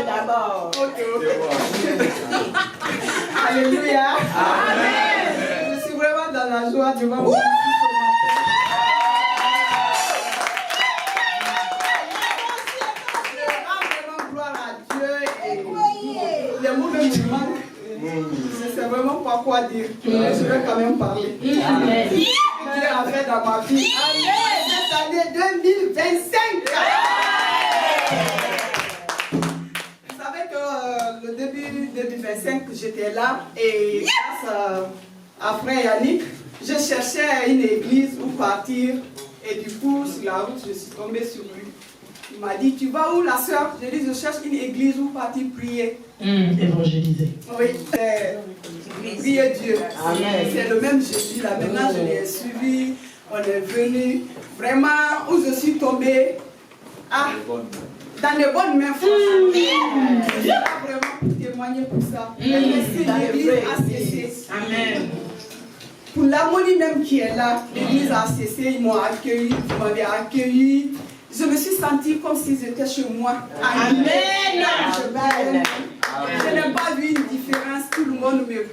D'abord. Ok. Alléluia. Amen. Je suis vraiment dans la joie de voir vous ici ce matin. Je rends vraiment gloire à Dieu et les mots même me manquent. Je ne sais vraiment pas quoi dire. Mais je vais quand même parler. Amen. Dieu a fait dans ma vie. Amen. Cette année 2025. Le début 2025, j'étais là et grâce à frère Yannick, je cherchais une église où partir et du coup, sur la route, je suis tombée sur lui. Il m'a dit, tu vas où la soeur? J'ai dit, je cherche une église où partir prier. Évangéliser. Oui, prier Dieu. C'est le même Jésus là. Maintenant, je l'ai suivi, on est venu. Vraiment, où je suis tombée. Ah, dans les bonnes mains, franchement. Je suis là vraiment pour témoigner pour ça. Merci l'église ACC. Amen. Pour l'harmonie même qui est là, l'église ACC, ils m'ont accueilli, vous m'avez accueilli. Je me suis sentie comme si j'étais chez moi. Amen. Je n'ai pas vu une différence. Tout le monde me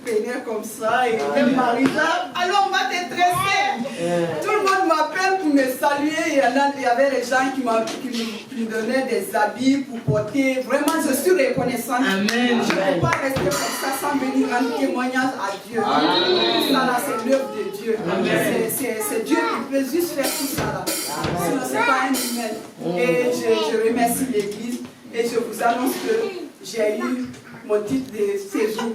prenait comme ça. Et même Marisa, alors on va te dresser. Tout le monde m'appelle pour me saluer. Il y avait des gens qui me donnaient des habits pour porter. Vraiment, je suis reconnaissante. Amen. Je ne peux pas rester comme ça sans venir rendre témoignage à Dieu. Ça là, c'est l'œuvre de Dieu. C'est Dieu qui peut juste faire tout ça là. Sinon, ce n'est pas un humain. Et je remercie l'église. Et je vous annonce que j'ai eu mon titre de séjour.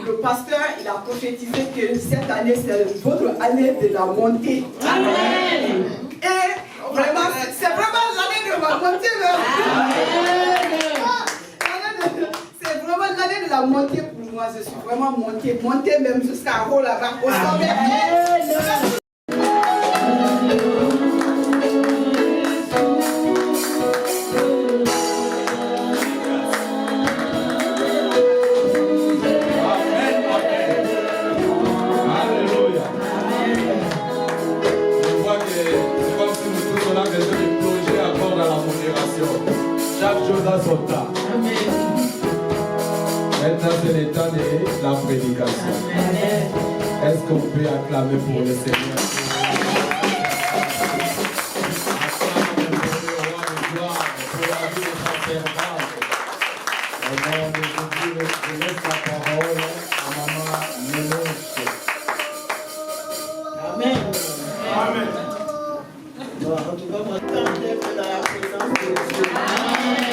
Le pasteur, il a prophétisé que cette année, c'est votre année de la montée. Amen. Et vraiment, c'est vraiment l'année de la montée. C'est vraiment l'année de la montée pour moi. Je suis vraiment montée même jusqu'à haut là-bas, au sommet. Maintenant, c'est le temps de la prédication. Est-ce qu'on peut acclamer pour le Seigneur? Au nom de Jésus, je laisse la parole à maman Ménouche. Amen. Amen. Bon, en tout cas, moi, tant d'être dans la présence de Dieu. Amen.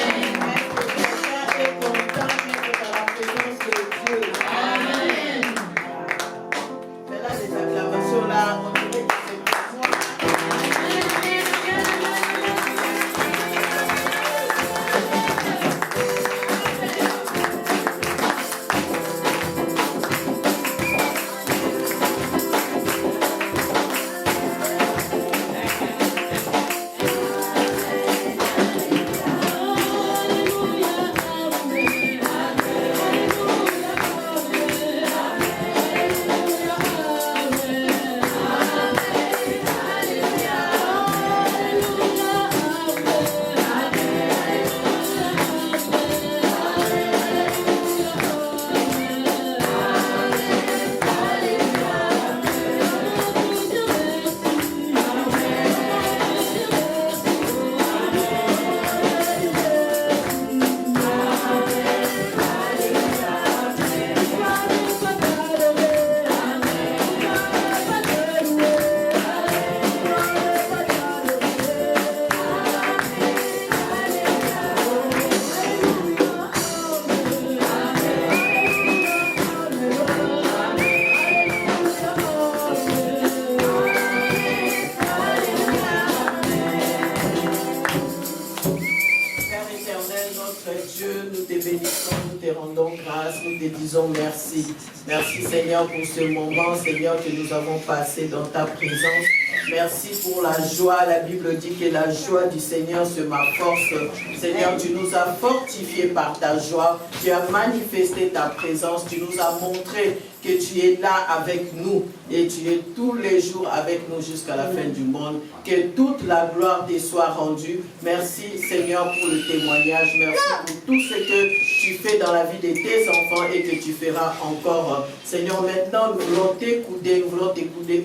nous te disons merci. Merci Seigneur pour ce moment, Seigneur, que nous avons passé dans ta présence. Merci pour la joie. La Bible dit que la joie du Seigneur, c'est ma force. Seigneur, tu nous as fortifiés par ta joie. Tu as manifesté ta présence. Tu nous as montré que tu es là avec nous et tu es tous les jours avec nous jusqu'à la fin du monde. Que toute la gloire te soit rendue. Merci Seigneur pour le témoignage. Merci pour tout ce que tu fais dans la vie de tes enfants et que tu feras encore. Seigneur, maintenant nous voulons t'écouter,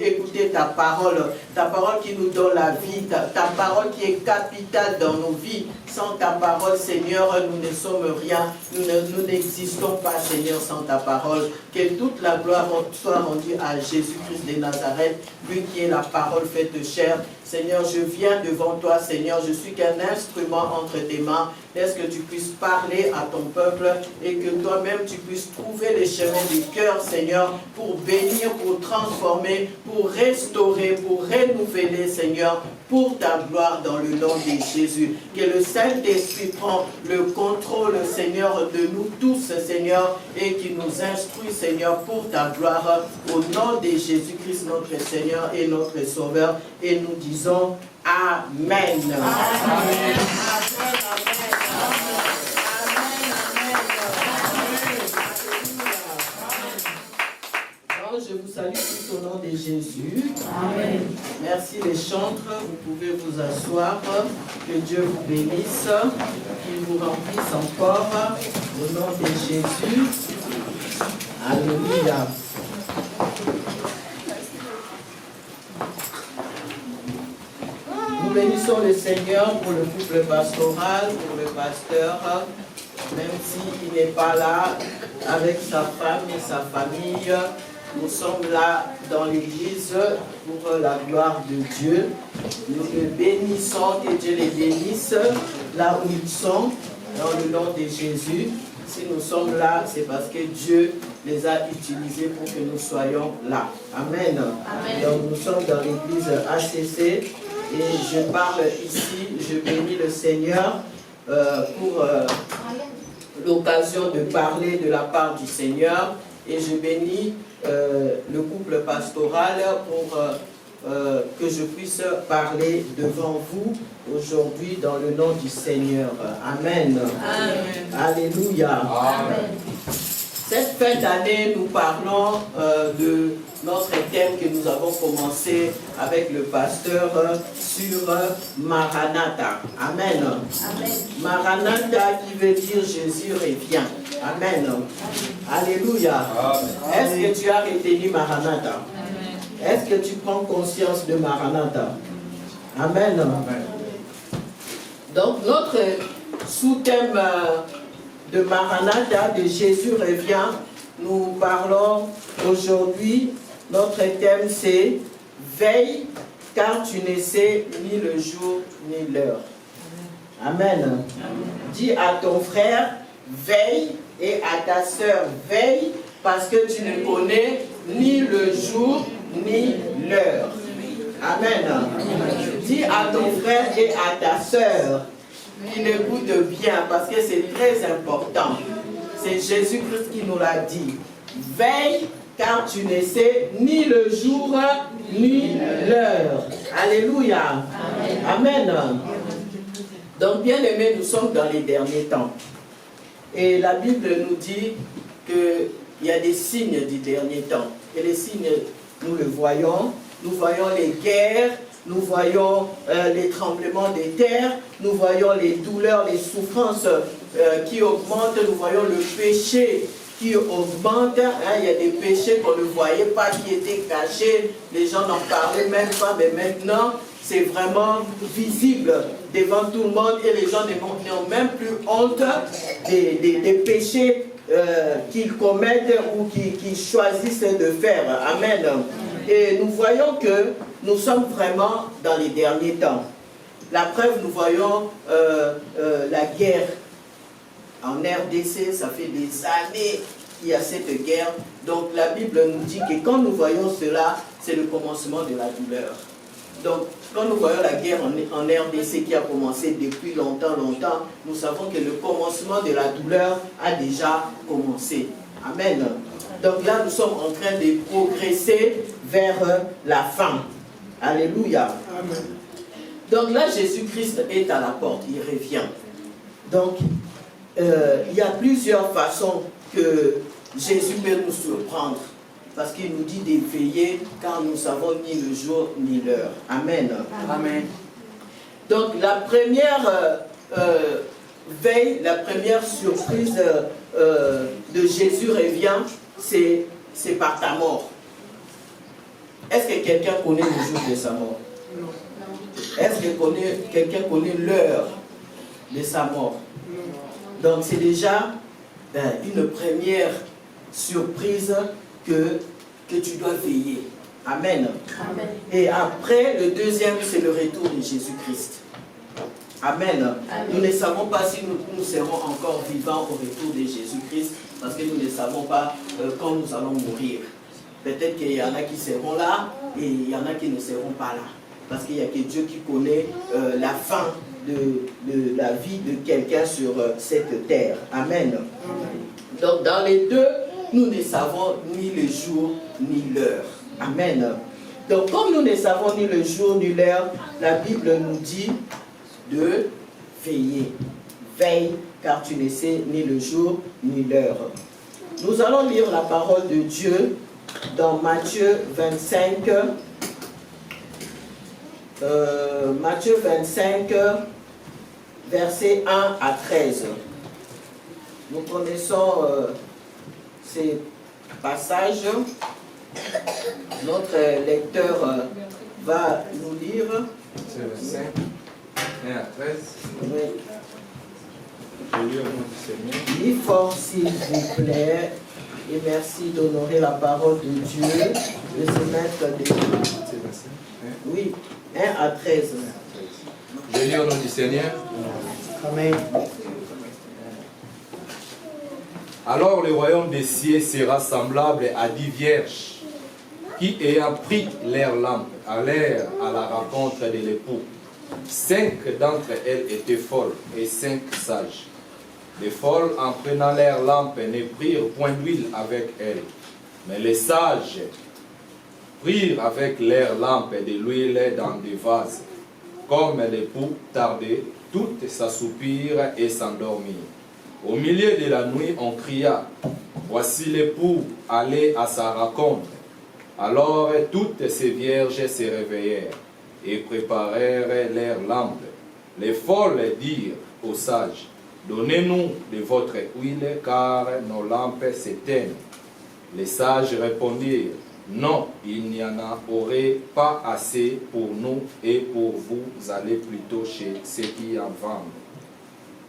écouter ta parole qui nous donne la vie, ta parole qui est capitale dans nos vies. Sans ta parole, Seigneur, nous ne sommes rien, nous n'existons pas, Seigneur, sans ta parole. Que toute la gloire soit rendue à Jésus-Christ de Nazareth, lui qui est la parole faite chair. Seigneur, je viens devant toi, Seigneur, je suis qu'un instrument entre tes mains. Laisse que tu puisses parler à ton peuple et que toi-même tu puisses trouver les chemins du cœur, Seigneur, pour bénir, pour transformer, pour restaurer, pour renouveler, Seigneur, pour ta gloire dans le nom de Jésus. Que le Saint-Esprit prend le contrôle, Seigneur, de nous tous, Seigneur, et qui nous instruit, Seigneur, pour ta gloire, au nom de Jésus-Christ, notre Seigneur et notre Sauveur. Et nous disons Amen. Amen. Je vous salue tous au nom de Jésus. Amen. Merci les chantres. Vous pouvez vous asseoir. Que Dieu vous bénisse. Qu'il vous remplisse encore. Au nom de Jésus. Alléluia. Nous bénissons le Seigneur pour le couple pastoral, pour le pasteur, même s'il n'est pas là avec sa femme et sa famille. Nous sommes là dans l'église pour la gloire de Dieu. Nous les bénissons, que Dieu les bénisse là où ils sont, dans le nom de Jésus. Si nous sommes là, c'est parce que Dieu les a utilisés pour que nous soyons là. Amen. Amen. Donc nous sommes dans l'église ACC et je parle ici, je bénis le Seigneur pour l'occasion de parler de la part du Seigneur. Et je bénis le couple pastoral pour que je puisse parler devant vous aujourd'hui dans le nom du Seigneur. Amen. Amen. Alléluia. Amen. Cette fin d'année, nous parlons de notre thème que nous avons commencé avec le pasteur sur Maranatha. Amen. Amen. Maranatha qui veut dire Jésus revient. Amen. Alléluia. Est-ce que tu as retenu Maranatha? Est-ce que tu prends conscience de Maranatha? Amen. Amen. Donc notre sous-thème de Maranatha, de Jésus revient, nous parlons aujourd'hui, notre thème c'est « Veille, car tu ne sais ni le jour ni l'heure ». Amen. Amen. Dis à ton frère « Veille » et à ta sœur « Veille » parce que tu ne connais ni le jour ni l'heure. Amen. Amen. Dis à ton frère et à ta sœur qu'il écoute bien parce que c'est très important. C'est Jésus-Christ qui nous l'a dit. Veille car tu ne sais ni le jour ni l'heure. Alléluia. Amen. Amen. Donc bien aimés, nous sommes dans les derniers temps. Et la Bible nous dit qu'il y a des signes du dernier temps. Et les signes, nous le voyons. Nous voyons les guerres, nous voyons les tremblements des terres, nous voyons les douleurs, les souffrances qui augmentent, nous voyons le péché qui augmente. Hein, il y a des péchés qu'on ne voyait pas, qui étaient cachés, les gens n'en parlaient même pas, mais maintenant, c'est vraiment visible devant tout le monde et les gens n'ont même plus honte des péchés qu'ils commettent ou qu'ils choisissent de faire. Amen. Et nous voyons que nous sommes vraiment dans les derniers temps. La preuve, nous voyons la guerre en RDC, ça fait des années qu'il y a cette guerre. Donc la Bible nous dit que quand nous voyons cela, c'est le commencement de la douleur. Donc quand nous voyons la guerre en RDC qui a commencé depuis longtemps, nous savons que le commencement de la douleur a déjà commencé. Amen. Donc là, nous sommes en train de progresser vers la fin. Alléluia. Amen. Donc là, Jésus-Christ est à la porte, il revient. Donc, il y a plusieurs façons que Jésus peut nous surprendre. Parce qu'il nous dit d'éveiller, car nous ne savons ni le jour ni l'heure. Amen. Amen. Donc la première veille, la première surprise de Jésus revient, c'est par ta mort. Est-ce que quelqu'un connaît le jour de sa mort? Non. Est-ce que quelqu'un connaît l'heure de sa mort? Donc c'est déjà une première surprise que tu dois veiller. Amen. Amen. Et après, le deuxième, c'est le retour de Jésus-Christ. Amen. Amen. Nous ne savons pas si nous serons encore vivants au retour de Jésus-Christ, parce que nous ne savons pas quand nous allons mourir. Peut-être qu'il y en a qui seront là, et il y en a qui ne seront pas là. Parce qu'il n'y a que Dieu qui connaît la fin de la vie de quelqu'un sur cette terre. Amen. Donc dans les deux, nous ne savons ni le jour ni l'heure. Amen. Donc comme nous ne savons ni le jour ni l'heure, la Bible nous dit de veiller. Veille, car tu ne sais ni le jour ni l'heure. Nous allons lire la parole de Dieu dans Matthieu 25. Matthieu 25, versets 1 à 13. Nous connaissons ces passages. Notre lecteur va nous lire. C'est 5, 1 à 13. Oui. Je lis au nom du Seigneur. Lis fort s'il vous plaît. Et merci d'honorer la parole de Dieu, de se mettre des... C'est 25. Oui, 1 à 13. Je lis au nom du Seigneur. Amen. Alors le royaume des cieux sera semblable à 10 vierges qui, ayant pris leurs lampes, allèrent à la rencontre de l'époux. 5 d'entre elles étaient folles et 5 sages. Les folles, en prenant leurs lampes, ne prirent point d'huile avec elles. Mais les sages prirent avec leurs lampes de l'huile dans des vases. Comme l'époux tardait, toutes s'assoupirent et s'endormirent. Au milieu de la nuit, on cria, « Voici l'époux, allez à sa rencontre. » Alors toutes ces vierges se réveillèrent et préparèrent leurs lampes. Les folles dirent aux sages, « Donnez-nous de votre huile, car nos lampes s'éteignent. » Les sages répondirent, « Non, il n'y en aurait pas assez pour nous et pour vous, allez plutôt chez ceux qui en vendent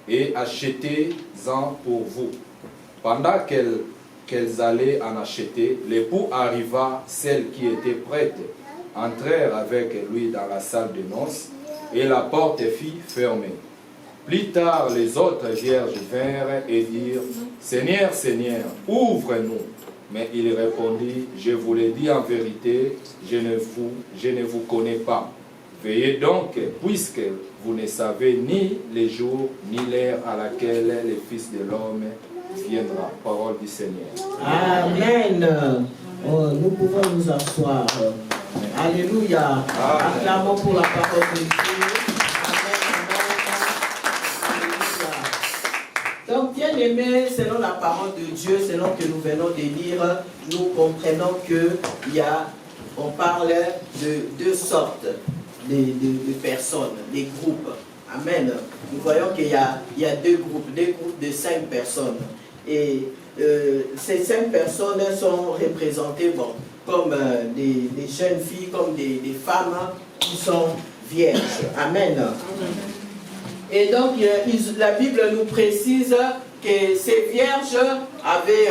et achetez-en pour vous. » Pendant qu'elles allaient en acheter, l'époux arriva, celles qui étaient prêtes entrèrent avec lui dans la salle de noces, et la porte fut fermée. Plus tard, les autres vierges vinrent et dirent, « Seigneur, Seigneur, ouvre-nous. » Mais il répondit, « Je vous le dis en vérité, je ne vous connais pas. Veillez donc, puisque vous ne savez ni les jours, ni l'heure à laquelle le Fils de l'homme viendra. » Parole du Seigneur. Amen. Oh, nous pouvons nous asseoir. Alléluia. Amen. Acclamons pour la parole de Dieu. Amen. Donc, bien aimés, selon la parole de Dieu, selon que nous venons de lire, nous comprenons on parle de deux sortes de personnes, des groupes. Amen. Nous voyons qu'il y a deux groupes de 5 personnes. Et ces 5 personnes sont représentées comme des jeunes filles, comme des femmes qui sont vierges. Amen. Et donc, la Bible nous précise que ces vierges avaient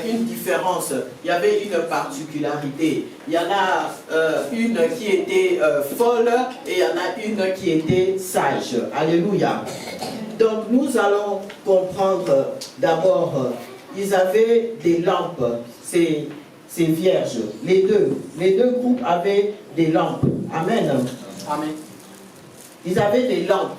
une différence. Il y avait une particularité. Il y en a une qui était folle et il y en a une qui était sage. Alléluia. Donc, nous allons comprendre d'abord, ils avaient des lampes, ces vierges. Les deux groupes avaient des lampes. Amen. Amen. Ils avaient des lampes.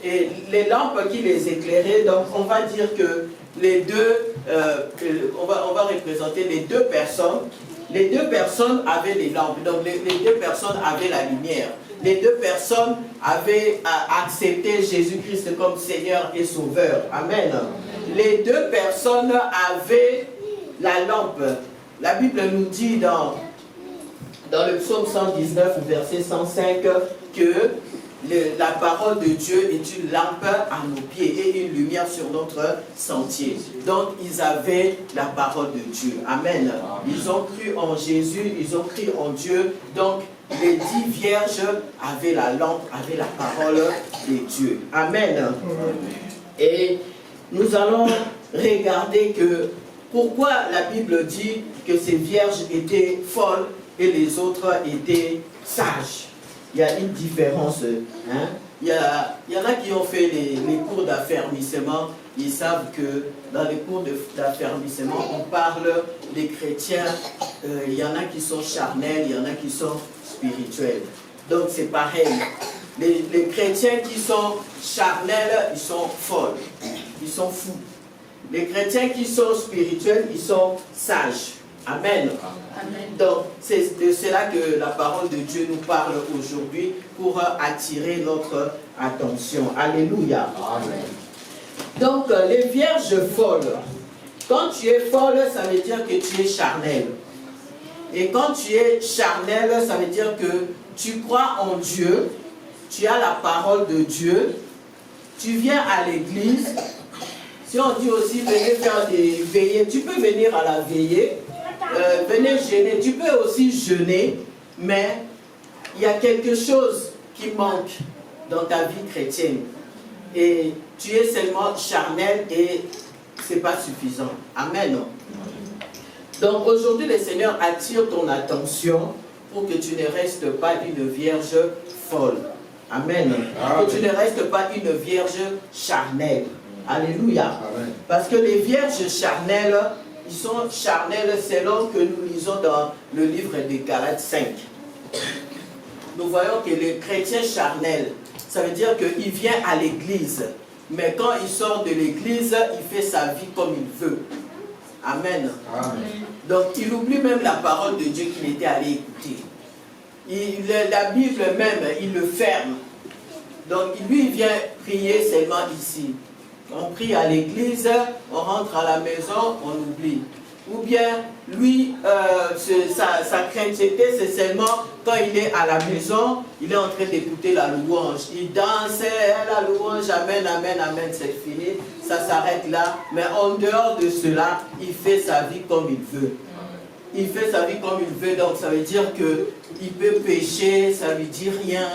Et les lampes qui les éclairaient, donc on va dire que les deux on va représenter les deux personnes. Les deux personnes avaient les lampes, donc les deux personnes avaient la lumière. Les deux personnes avaient accepté Jésus-Christ comme Seigneur et Sauveur. Amen. Les deux personnes avaient la lampe. La Bible nous dit dans le psaume 119, verset 105, que la parole de Dieu est une lampe à nos pieds et une lumière sur notre sentier. Donc, ils avaient la parole de Dieu. Amen. Ils ont cru en Jésus, ils ont cru en Dieu. Donc, les 10 vierges avaient la lampe, avaient la parole de Dieu. Amen. Et nous allons regarder que pourquoi la Bible dit que ces vierges étaient folles et les autres étaient sages. Il y a une différence. Hein? Il y en a qui ont fait les cours d'affermissement. Ils savent que dans les cours d'affermissement, on parle des chrétiens. Il y en a qui sont charnels, il y en a qui sont spirituels. Donc c'est pareil. Les chrétiens qui sont charnels, ils sont folles. Ils sont fous. Les chrétiens qui sont spirituels, ils sont sages. Amen. Amen. Donc, c'est de cela que la parole de Dieu nous parle aujourd'hui pour attirer notre attention. Alléluia. Amen. Donc, les vierges folles. Quand tu es folle, ça veut dire que tu es charnel. Et quand tu es charnel, ça veut dire que tu crois en Dieu, tu as la parole de Dieu, tu viens à l'église. Si on dit aussi venez faire des veillées, tu peux venir à la veillée. Venez jeûner, tu peux aussi jeûner, mais il y a quelque chose qui manque dans ta vie chrétienne. Et tu es seulement charnel et ce n'est pas suffisant. Amen. Donc aujourd'hui, le Seigneur attire ton attention pour que tu ne restes pas une vierge folle. Amen. Amen. Que tu ne restes pas une vierge charnelle. Alléluia. Amen. Parce que les vierges charnelles, ils sont charnels selon que nous lisons dans le livre des Galates 5. Nous voyons que le chrétien charnel, ça veut dire qu'il vient à l'église, mais quand il sort de l'église, il fait sa vie comme il veut. Amen. Amen. Donc il oublie même la parole de Dieu qu'il était allé écouter. La Bible même, il le ferme. Donc lui, il vient prier seulement ici. On prie à l'église, on rentre à la maison, on oublie. Ou bien, lui, sa chrétienté, c'est seulement quand il est à la maison, il est en train d'écouter la louange. Il danse, la louange, amen, amen, amen, c'est fini. Ça s'arrête là. Mais en dehors de cela, il fait sa vie comme il veut. Il fait sa vie comme il veut, donc ça veut dire qu'il peut pécher, ça ne lui dit rien.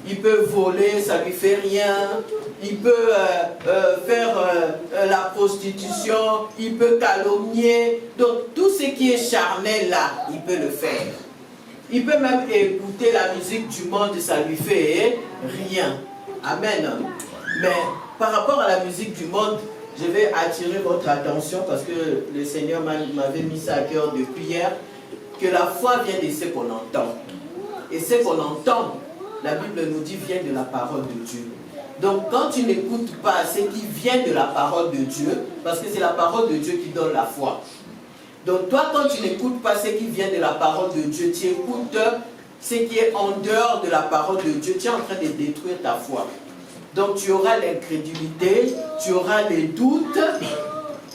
Il peut voler, ça ne lui fait rien. Il peut faire la prostitution, il peut calomnier. Donc tout ce qui est charnel là, il peut le faire. Il peut même écouter la musique du monde, ça ne lui fait rien. Amen. Mais par rapport à la musique du monde, je vais attirer votre attention parce que le Seigneur m'avait mis ça à cœur depuis hier, que la foi vient de ce qu'on entend. Et ce qu'on entend, la Bible nous dit, vient de la parole de Dieu. Donc quand tu n'écoutes pas ce qui vient de la parole de Dieu, parce que c'est la parole de Dieu qui donne la foi. Donc toi, quand tu n'écoutes pas ce qui vient de la parole de Dieu, tu écoutes ce qui est en dehors de la parole de Dieu, tu es en train de détruire ta foi. Donc tu auras l'incrédulité, tu auras les doutes,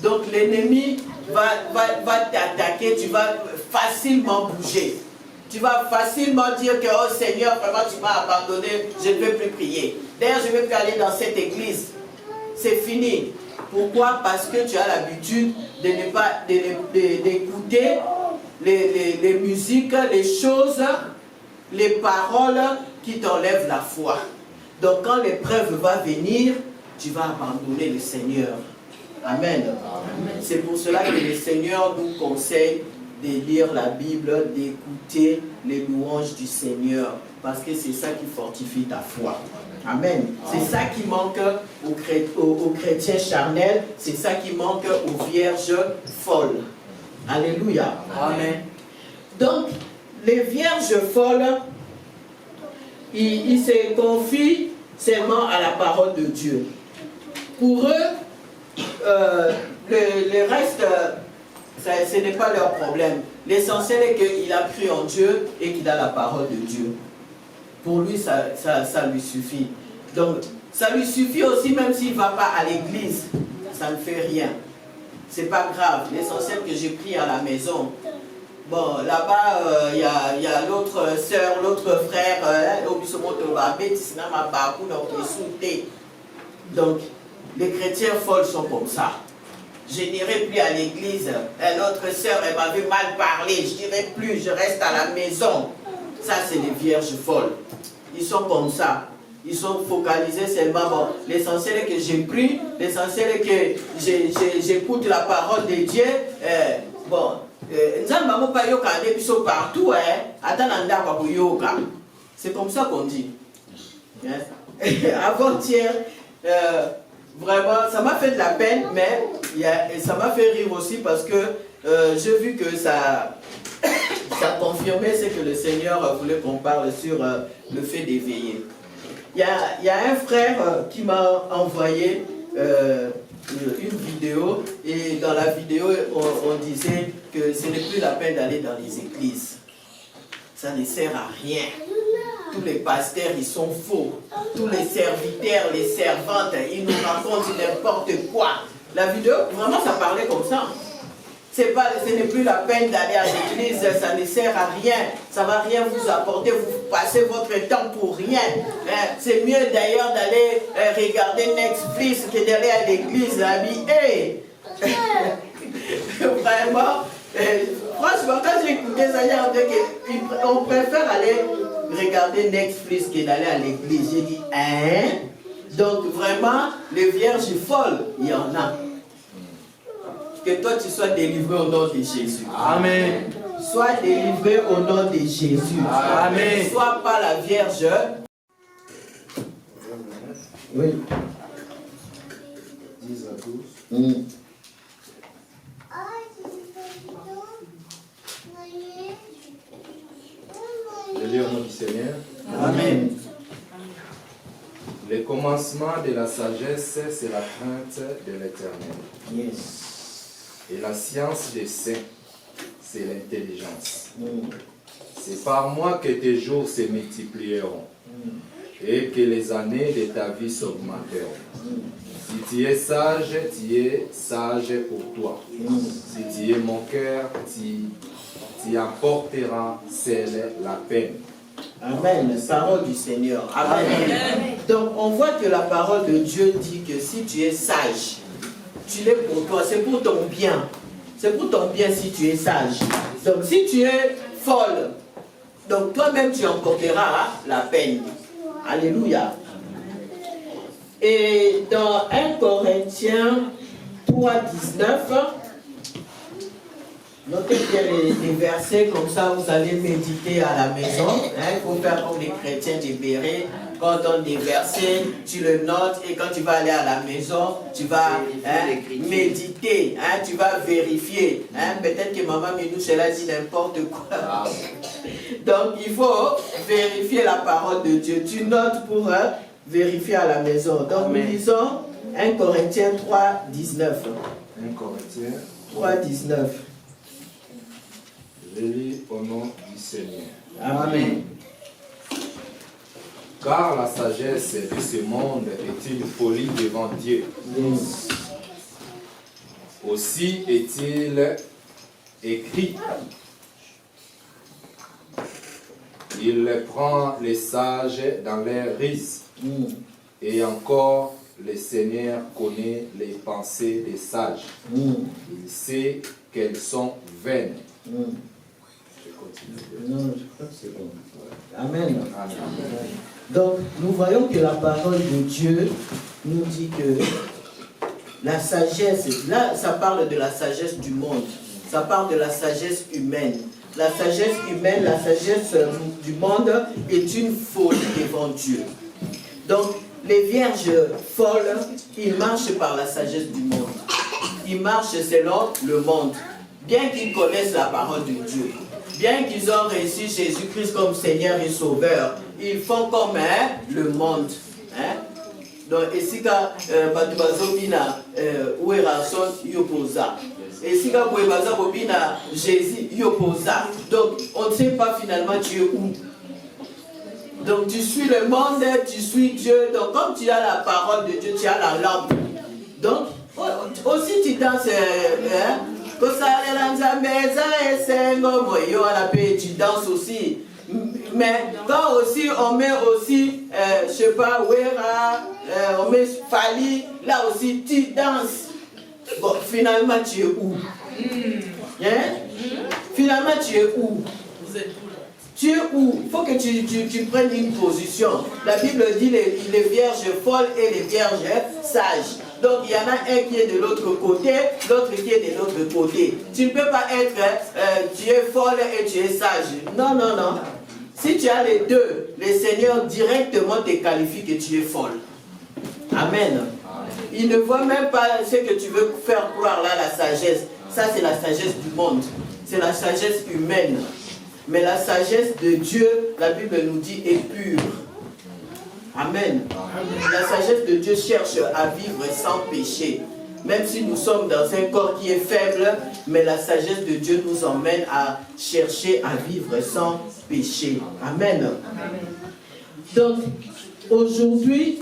donc l'ennemi va t'attaquer, tu vas facilement bouger. Tu vas facilement dire que, oh Seigneur, vraiment tu m'as abandonné, je ne veux plus prier. D'ailleurs, je ne veux plus aller dans cette église. C'est fini. Pourquoi? Parce que tu as l'habitude de ne pas d'écouter les musiques, les choses, les paroles qui t'enlèvent la foi. Donc quand l'épreuve va venir, tu vas abandonner le Seigneur. Amen. C'est pour cela que le Seigneur nous conseille de lire la Bible, d'écouter les louanges du Seigneur, parce que c'est ça qui fortifie ta foi. Amen. C'est ça qui manque aux chrétiens charnels, c'est ça qui manque aux vierges folles. Alléluia. Amen. Donc, les vierges folles, ils se confient seulement à la parole de Dieu. Pour eux, le reste, ce n'est pas leur problème. L'essentiel est qu'il a cru en Dieu et qu'il a la parole de Dieu. Pour lui, ça lui suffit. Donc, ça lui suffit aussi même s'il ne va pas à l'église. Ça ne fait rien. C'est pas grave. L'essentiel que j'ai pris à la maison. Bon, là-bas, il y a l'autre soeur, l'autre frère, donc, les chrétiens folles sont comme ça. Je n'irai plus à l'église. L'autre soeur, elle m'avait mal parlé. Je ne dirai plus, je reste à la maison. Ça, c'est les vierges folles. Ils sont comme ça. Ils sont focalisés seulement. Bon, l'essentiel est que j'ai pris. L'essentiel est que j'écoute la parole de Dieu. Bon, partout. C'est comme ça qu'on dit. Avant-hier, vraiment, ça m'a fait de la peine, mais ça m'a fait rire aussi parce que j'ai vu que ça confirmait ce que le Seigneur voulait qu'on parle sur le fait d'éveiller. Il y a un frère qui m'a envoyé une vidéo, et dans la vidéo, on disait que ce n'est plus la peine d'aller dans les églises. Ça ne sert à rien. Tous les pasteurs, ils sont faux. Tous les serviteurs, les servantes, ils nous racontent n'importe quoi. La vidéo, vraiment, ça parlait comme ça. Ce n'est plus la peine d'aller à l'église, ça ne sert à rien. Ça ne va rien vous apporter, vous passez votre temps pour rien. C'est mieux d'ailleurs d'aller regarder Netflix que d'aller à l'église. Hey. Vraiment, franchement, quand j'ai écouté ça, on préfère aller regarder Netflix que d'aller à l'église. J'ai dit, hein? Donc vraiment, les vierges folles, il y en a. Que toi tu sois délivré au nom de Jésus. Amen. Sois délivré au nom de Jésus. Amen. Ne sois pas la vierge. Oui. 10 à 12. Je lis au nom du Seigneur. Amen. Le commencement de la sagesse, c'est la crainte de l'Éternel. Yes. Et la science des saints, c'est l'intelligence. C'est par moi que tes jours se multiplieront et que les années de ta vie s'augmenteront. Si tu es sage pour toi. Si tu es mon cœur, tu emporteras seul la peine. Amen. Parole du Seigneur. Amen. Amen. Donc on voit que la parole de Dieu dit que si tu es sage, tu l'es pour toi, c'est pour ton bien. C'est pour ton bien si tu es sage. Donc si tu es folle, donc toi-même tu emporteras la peine. Alléluia. Et dans 1 Corinthiens 3, 19, notez bien les versets, comme ça vous allez méditer à la maison. Il faut faire comme les chrétiens des Bérets. Quand on donne des versets, tu le notes, et quand tu vas aller à la maison, tu vas méditer, tu vas vérifier. Peut-être que maman Minouche, elle a dit n'importe quoi. Donc il faut vérifier la parole de Dieu. Tu notes pour vérifier à la maison. Donc nous lisons 1 Corinthiens 3, 19. 1 Corinthiens 3, 19. Je lis au nom du Seigneur. Amen. Car la sagesse de ce monde est une folie devant Dieu. Yes. Aussi est-il écrit, il prend les sages dans leurs rises. Et encore, le Seigneur connaît les pensées des sages. Il sait qu'elles sont vaines. Je continue. Non, je crois que c'est bon. Amen. Amen. Donc, nous voyons que la parole de Dieu nous dit que la sagesse, là, ça parle de la sagesse du monde. Ça parle de la sagesse humaine. La sagesse humaine, la sagesse du monde est une folie devant Dieu. Donc, les vierges folles, ils marchent par la sagesse du monde. Ils marchent selon le monde. Bien qu'ils connaissent la parole de Dieu, bien qu'ils ont reçu Jésus-Christ comme Seigneur et Sauveur, ils font comme le monde. Donc, ici, quand Batubazobina, Ouerason Yoposa. Et si vous pouvez Jésus Yoposa. Donc on ne sait pas finalement tu es où. Donc tu suis le monde, tu suis Dieu. Donc comme tu as la parole de Dieu, tu as la lampe. Donc aussi tu danses. Tu danses aussi. Mais quand aussi on met aussi, je sais pas, Wera, on met Fali, là aussi tu danses. Bon, finalement tu es où? Hein? Finalement tu es où? Tu es où? Il faut que tu prennes une position. La Bible dit les vierges folles et les vierges sages. Donc il y en a un qui est de l'autre côté, l'autre qui est de l'autre côté. Tu ne peux pas être, tu es folle et tu es sage. Non, non, non. Si tu as les deux, le Seigneur directement te qualifie que tu es folle. Amen. Il ne voit même pas ce que tu veux faire croire là, la sagesse. Ça c'est la sagesse du monde. C'est la sagesse humaine. Mais la sagesse de Dieu, la Bible nous dit, est pure. Amen. La sagesse de Dieu cherche à vivre sans péché. Même si nous sommes dans un corps qui est faible, mais la sagesse de Dieu nous emmène à chercher à vivre sans péché. Amen. Donc, aujourd'hui,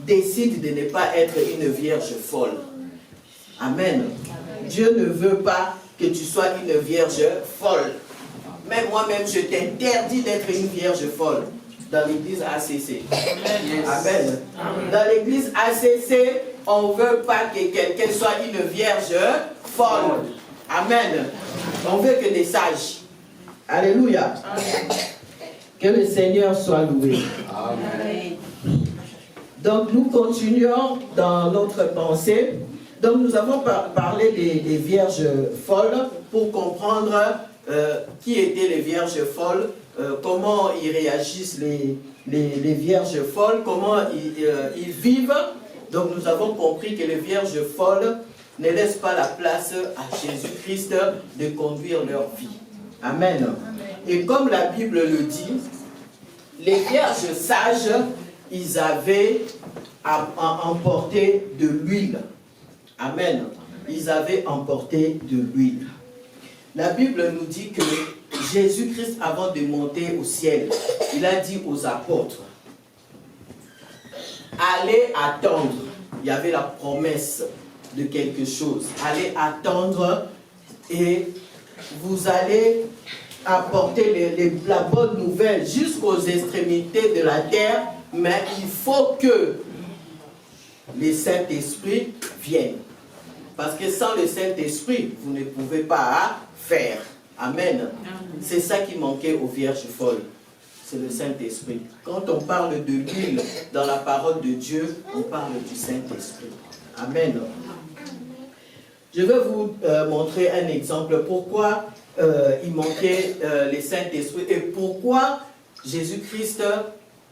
décide de ne pas être une vierge folle. Amen. Dieu ne veut pas que tu sois une vierge folle. Même moi-même, je t'interdis d'être une vierge folle. Dans l'église ACC. Amen. Dans l'église ACC, on ne veut pas que quelqu'un soit une vierge folle. Amen. On veut que des sages. Alléluia. Que le Seigneur soit loué. Amen. Donc nous continuons dans notre pensée. Donc nous avons parlé des vierges folles pour comprendre qui étaient les vierges folles. Comment ils réagissent les vierges folles, comment ils vivent. Donc nous avons compris que les vierges folles ne laissent pas la place à Jésus-Christ de conduire leur vie. Amen. Et comme la Bible le dit, les vierges sages, ils avaient emporté de l'huile. Amen. Ils avaient emporté de l'huile. La Bible nous dit que Jésus-Christ, avant de monter au ciel, il a dit aux apôtres, allez attendre. Il y avait la promesse de quelque chose. Allez attendre et vous allez apporter la bonne nouvelle jusqu'aux extrémités de la terre, mais il faut que le Saint-Esprit vienne. Parce que sans le Saint-Esprit, vous ne pouvez pas faire. Amen. C'est ça qui manquait aux vierges folles. C'est le Saint-Esprit. Quand on parle de l'huile dans la parole de Dieu, on parle du Saint-Esprit. Amen. Je vais vous montrer un exemple. Pourquoi il manquait le Saint-Esprit et pourquoi Jésus-Christ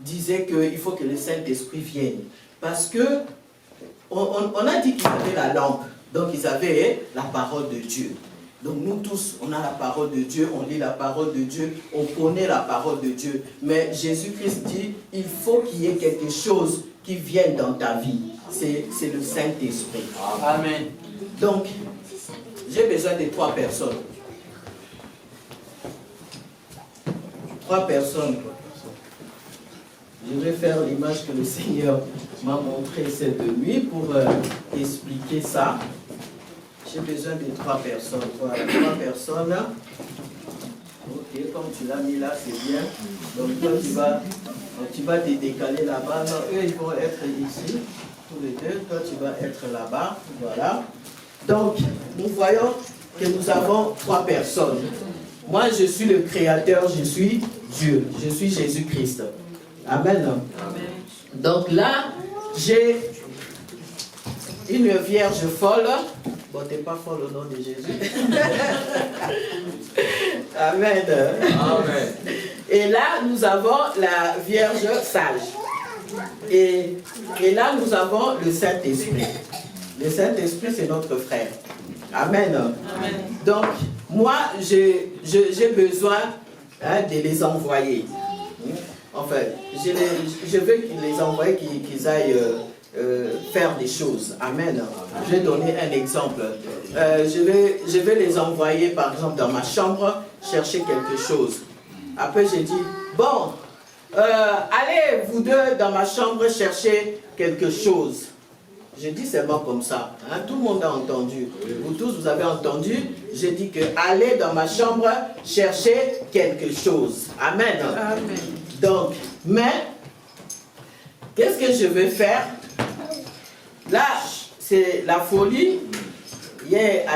disait qu'il faut que le Saint-Esprit vienne. Parce que on a dit qu'ils avaient la lampe. Donc ils avaient la parole de Dieu. Donc nous tous, on a la parole de Dieu, on lit la parole de Dieu, on connaît la parole de Dieu. Mais Jésus-Christ dit, il faut qu'il y ait quelque chose qui vienne dans ta vie. C'est le Saint-Esprit. Amen. Donc, j'ai besoin de 3 personnes. 3 personnes. Je vais faire l'image que le Seigneur m'a montrée cette nuit pour expliquer ça. J'ai besoin de 3 personnes. Voilà, 3 personnes. Ok, comme tu l'as mis là, c'est bien. Donc toi, tu vas te décaler là-bas. Non, eux, ils vont être ici. Tous les deux. Toi, tu vas être là-bas. Voilà. Donc, nous voyons que nous avons 3 personnes. Moi, je suis le Créateur, je suis Dieu. Je suis Jésus-Christ. Amen. Amen. Donc là, j'ai une vierge folle. Bon, t'es pas folle au nom de Jésus. Amen. Amen. Et là, nous avons la Vierge sage. Et là, nous avons le Saint-Esprit. Le Saint-Esprit, c'est notre frère. Amen. Amen. Donc, moi, j'ai besoin de les envoyer. Enfin, je veux qu'ils les envoient, qu'ils aillent faire des choses. Amen. Je vais donner un exemple. Je vais les envoyer, par exemple, dans ma chambre, chercher quelque chose. Après, j'ai dit, bon, allez, vous deux, dans ma chambre, chercher quelque chose. J'ai dit seulement comme ça. Hein? Tout le monde a entendu. Vous tous, vous avez entendu. J'ai dit que allez dans ma chambre chercher quelque chose. Amen. Amen. Donc, mais, qu'est-ce que je vais faire? Là, c'est la folie. Mais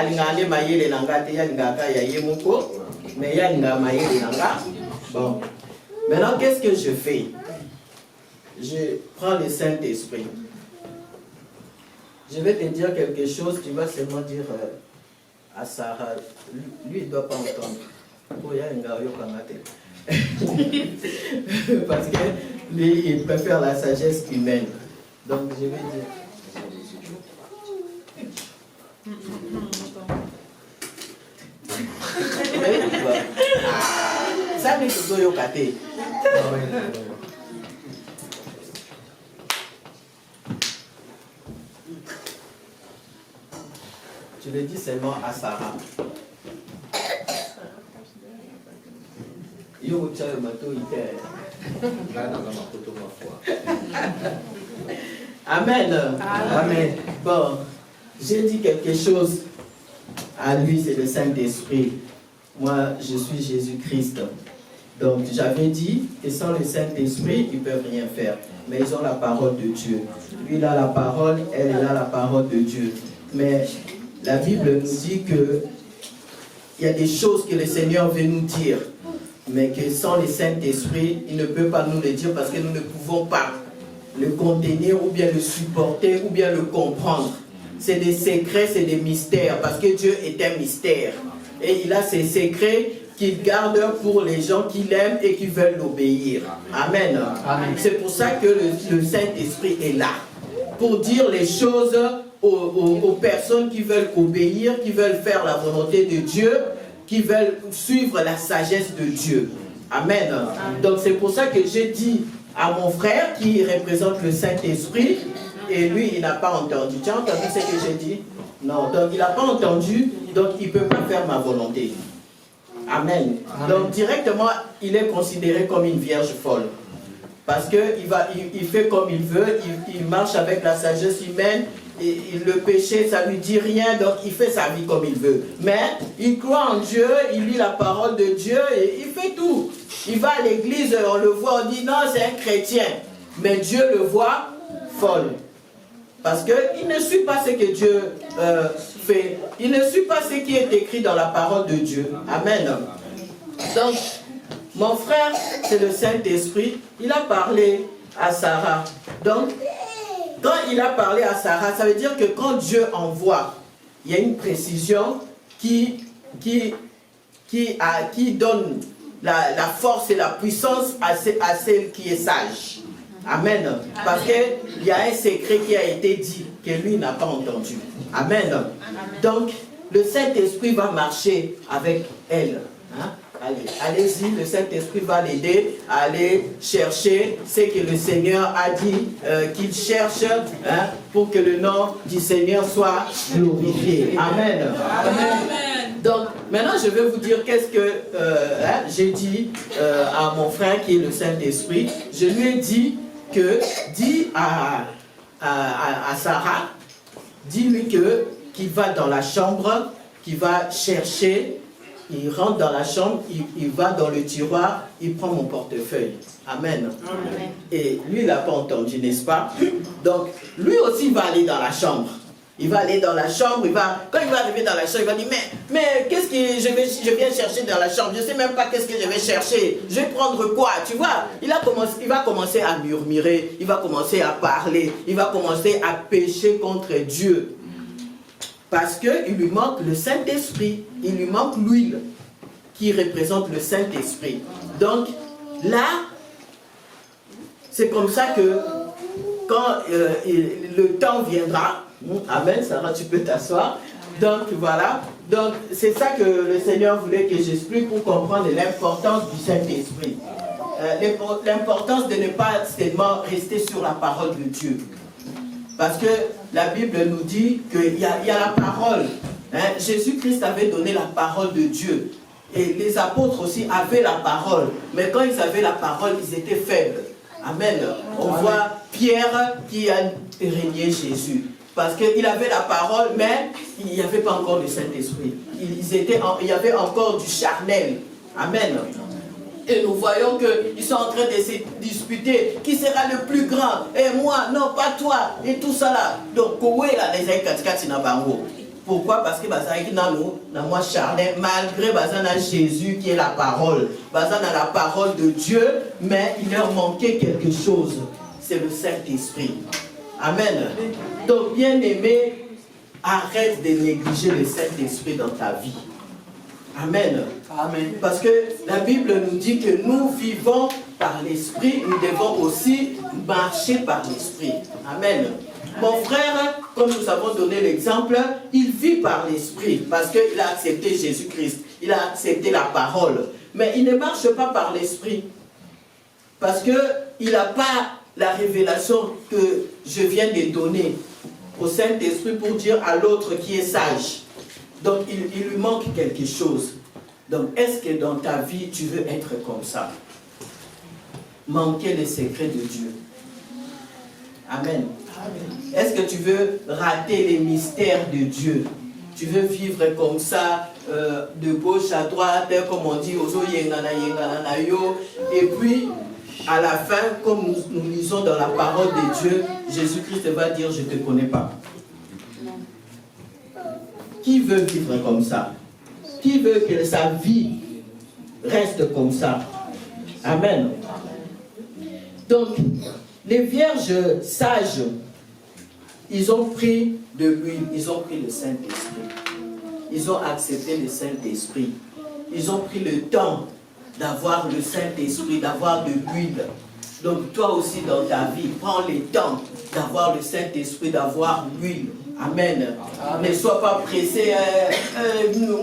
bon. Maintenant, qu'est-ce que je fais? Je prends le Saint-Esprit. Je vais te dire quelque chose, tu vas seulement dire à Sarah. Lui, il ne doit pas entendre. Parce que lui, il préfère la sagesse humaine. Donc, je vais dire. Ça, c'est Yokate. Je le dis seulement à Sarah. Amen. Amen. Bon, j'ai dit quelque chose à lui, c'est le Saint-Esprit. Moi, je suis Jésus-Christ. Donc, j'avais dit que sans le Saint-Esprit, ils ne peuvent rien faire. Mais ils ont la parole de Dieu. Lui, il a la parole, elle a la parole de Dieu. Mais la Bible nous dit que il y a des choses que le Seigneur veut nous dire, mais que sans le Saint-Esprit, il ne peut pas nous le dire parce que nous ne pouvons pas le contenir ou bien le supporter ou bien le comprendre. C'est des secrets, c'est des mystères parce que Dieu est un mystère. Et il a ces secrets qu'il garde pour les gens qui l'aiment et qui veulent l'obéir. Amen. Amen. C'est pour ça que le Saint-Esprit est là, pour dire les choses aux personnes qui veulent obéir, qui veulent faire la volonté de Dieu, qui veulent suivre la sagesse de Dieu. Amen. Amen. Donc c'est pour ça que j'ai dit à mon frère qui représente le Saint-Esprit, et lui il n'a pas entendu. Tu as entendu ce que j'ai dit? Non, donc il n'a pas entendu, donc il ne peut pas faire ma volonté. Amen. Amen. Donc directement, il est considéré comme une vierge folle. Parce qu'il fait comme il veut, il marche avec la sagesse humaine, et le péché, ça ne lui dit rien, donc il fait sa vie comme il veut. Mais il croit en Dieu, il lit la parole de Dieu, et il fait tout. Il va à l'église, on le voit, on dit non, c'est un chrétien. Mais Dieu le voit folle. Parce qu'il ne suit pas ce que Dieu fait. Il ne suit pas ce qui est écrit dans la parole de Dieu. Amen. Donc, mon frère, c'est le Saint-Esprit. Il a parlé à Sarah. Donc, quand il a parlé à Sarah, ça veut dire que quand Dieu envoie, il y a une précision qui donne la force et la puissance à celle qui est sage. Amen. Parce qu'il y a un secret qui a été dit que lui n'a pas entendu. Amen. Amen. Donc, le Saint-Esprit va marcher avec elle. Hein? Allez-y, le Saint-Esprit va l'aider à aller chercher ce que le Seigneur a dit qu'il cherche pour que le nom du Seigneur soit glorifié. Amen. Amen. Donc, maintenant, je vais vous dire qu'est-ce que j'ai dit à mon frère qui est le Saint-Esprit. Je lui ai dit que, dis à Sarah, dis-lui qu'il va dans la chambre, qu'il va chercher. Il rentre dans la chambre, il va dans le tiroir, il prend mon portefeuille. Amen. Amen. Et lui, il n'a pas entendu, n'est-ce pas? Donc, lui aussi, il va aller dans la chambre. Il va aller dans la chambre, quand il va arriver dans la chambre, il va dire, mais qu'est-ce que je viens chercher dans la chambre? Je ne sais même pas qu'est-ce que je vais chercher. Je vais prendre quoi? Tu vois, il va commencer à murmurer, il va commencer à parler, il va commencer à pécher contre Dieu. Parce qu'il lui manque le Saint-Esprit, il lui manque l'huile qui représente le Saint-Esprit. Donc là, c'est comme ça que quand le temps viendra, amen, Sarah, tu peux t'asseoir. Donc voilà, donc c'est ça que le Seigneur voulait que j'explique pour comprendre l'importance du Saint-Esprit. L'importance de ne pas seulement rester sur la parole de Dieu. Parce que la Bible nous dit qu'il y a la parole. Hein? Jésus-Christ avait donné la parole de Dieu. Et les apôtres aussi avaient la parole. Mais quand ils avaient la parole, ils étaient faibles. Amen. On voit Pierre qui a régné Jésus. Parce qu'il avait la parole, mais il n'y avait pas encore le Saint-Esprit. Il y avait encore du charnel. Amen. Et nous voyons qu'ils sont en train de se disputer. Qui sera le plus grand? Et moi, non, pas toi. Et tout ça là. Donc, pourquoi? Parce que nous charnel, malgré Jésus qui est la parole. La parole de Dieu, mais il leur manquait quelque chose. C'est le Saint-Esprit. Amen. Donc, bien aimé, arrête de négliger le Saint-Esprit dans ta vie. Amen. Amen. Parce que la Bible nous dit que nous vivons par l'Esprit, nous devons aussi marcher par l'Esprit. Amen. Mon frère, comme nous avons donné l'exemple, il vit par l'Esprit parce qu'il a accepté Jésus-Christ, il a accepté la parole. Mais il ne marche pas par l'Esprit parce qu'il n'a pas la révélation que je viens de donner au Saint-Esprit pour dire à l'autre qui est sage. Donc il lui manque quelque chose. Donc est-ce que dans ta vie tu veux être comme ça? Manquer les secrets de Dieu. Amen. Est-ce que tu veux rater les mystères de Dieu? Tu veux vivre comme ça, de gauche à droite, comme on dit, et puis à la fin, comme nous lisons dans la parole de Dieu, Jésus-Christ va dire, je ne te connais pas. Qui veut vivre comme ça? Qui veut que sa vie reste comme ça? Amen. Donc, les vierges sages, ils ont pris de l'huile, ils ont pris le Saint-Esprit. Ils ont accepté le Saint-Esprit. Ils ont pris le temps d'avoir le Saint-Esprit, d'avoir de l'huile. Donc toi aussi dans ta vie, prends le temps d'avoir le Saint-Esprit, d'avoir l'huile. Amen. Ne sois pas pressé.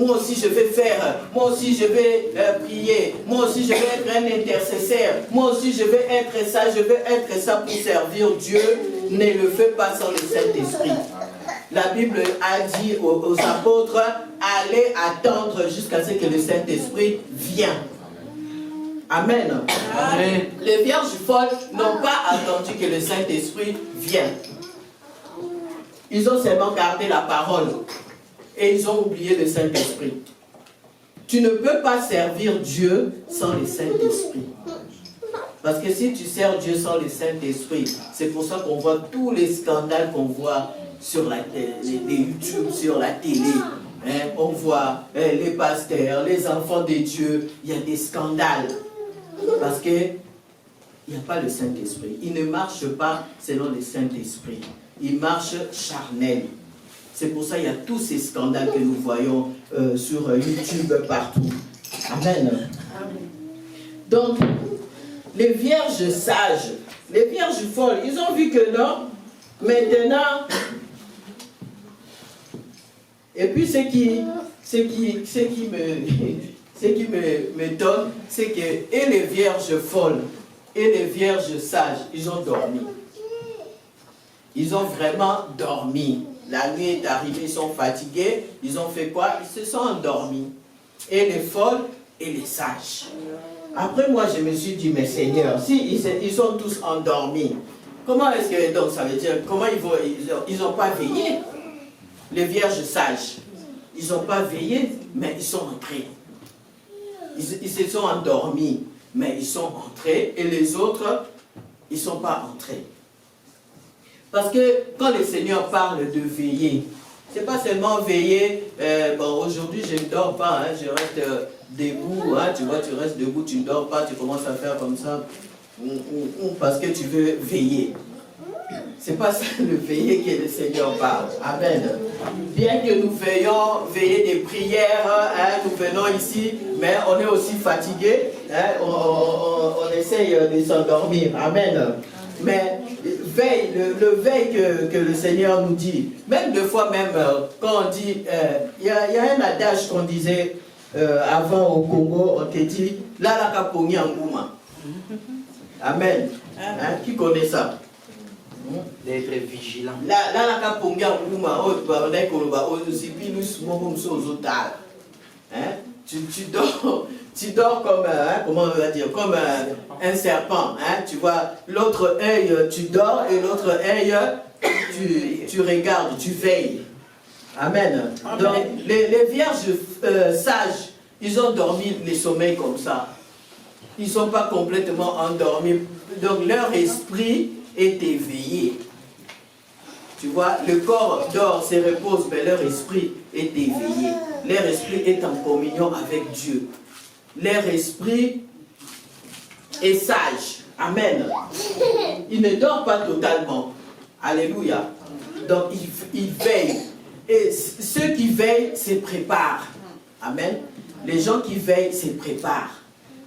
Moi aussi je vais faire. Moi aussi je vais prier. Moi aussi je vais être un intercesseur. Moi aussi je vais être ça. Je vais être ça pour servir Dieu. Ne le fais pas sans le Saint-Esprit. La Bible a dit aux apôtres, allez attendre jusqu'à ce que le Saint-Esprit vienne. Amen. Amen. Les vierges folles n'ont pas attendu que le Saint-Esprit vienne. Ils ont seulement gardé la parole et ils ont oublié le Saint-Esprit. Tu ne peux pas servir Dieu sans le Saint-Esprit. Parce que si tu sers Dieu sans le Saint-Esprit, c'est pour ça qu'on voit tous les scandales qu'on voit sur les YouTube, sur la télé. Hein, on voit les pasteurs, les enfants de Dieu, il y a des scandales. Parce qu'il n'y a pas le Saint-Esprit. Il ne marche pas selon le Saint-Esprit. Il marche charnel. C'est pour ça qu'il y a tous ces scandales que nous voyons sur YouTube partout. Amen. Donc, les vierges sages, les vierges folles, ils ont vu que non. Maintenant, et puis ce qui me donne, c'est que et les vierges folles et les vierges sages, ils ont dormi. Ils ont vraiment dormi. La nuit est arrivée, ils sont fatigués. Ils ont fait quoi? Ils se sont endormis. Et les folles et les sages. Après, moi, je me suis dit, mais Seigneur, si ils sont tous endormis, comment est-ce que, donc, ça veut dire, comment ils n'ont pas veillé? Les vierges sages, ils n'ont pas veillé, mais ils sont entrés. Ils se sont endormis, mais ils sont entrés, et les autres, ils ne sont pas entrés. Parce que quand le Seigneur parle de veiller, ce n'est pas seulement veiller, bon, aujourd'hui je ne dors pas, hein, je reste debout, hein, tu vois, tu restes debout, tu ne dors pas, tu commences à faire comme ça, parce que tu veux veiller. Ce n'est pas ça le veiller que le Seigneur parle. Amen. Bien que nous veiller des prières, hein, nous venons ici, mais on est aussi fatigué, hein, on essaye de s'endormir. Amen. Mais veille, le veille que le Seigneur nous dit, même deux fois même, quand on dit, il y a un adage qu'on disait avant au Congo, on te dit, la kapongi en gouma. Amen. Hein, qui connaît ça? D'être vigilant. Là, la ponga ouma haute, bah on est qu'on va aussi puis nous souvent comme ça aux autres. Hein? Tu dors comme comment on va dire, comme un serpent. Hein? Tu vois, l'autre œil tu dors et l'autre œil tu regardes, tu veilles. Amen. Amen. Donc les vierges sages, ils ont dormi les sommeils comme ça. Ils ne sont pas complètement endormis. Donc leur esprit est éveillé. Tu vois, le corps dort, se repose, mais leur esprit est éveillé. Leur esprit est en communion avec Dieu. Leur esprit est sage. Amen. Il ne dort pas totalement. Alléluia. Donc il veille. Et ceux qui veillent se préparent. Amen. Les gens qui veillent se préparent.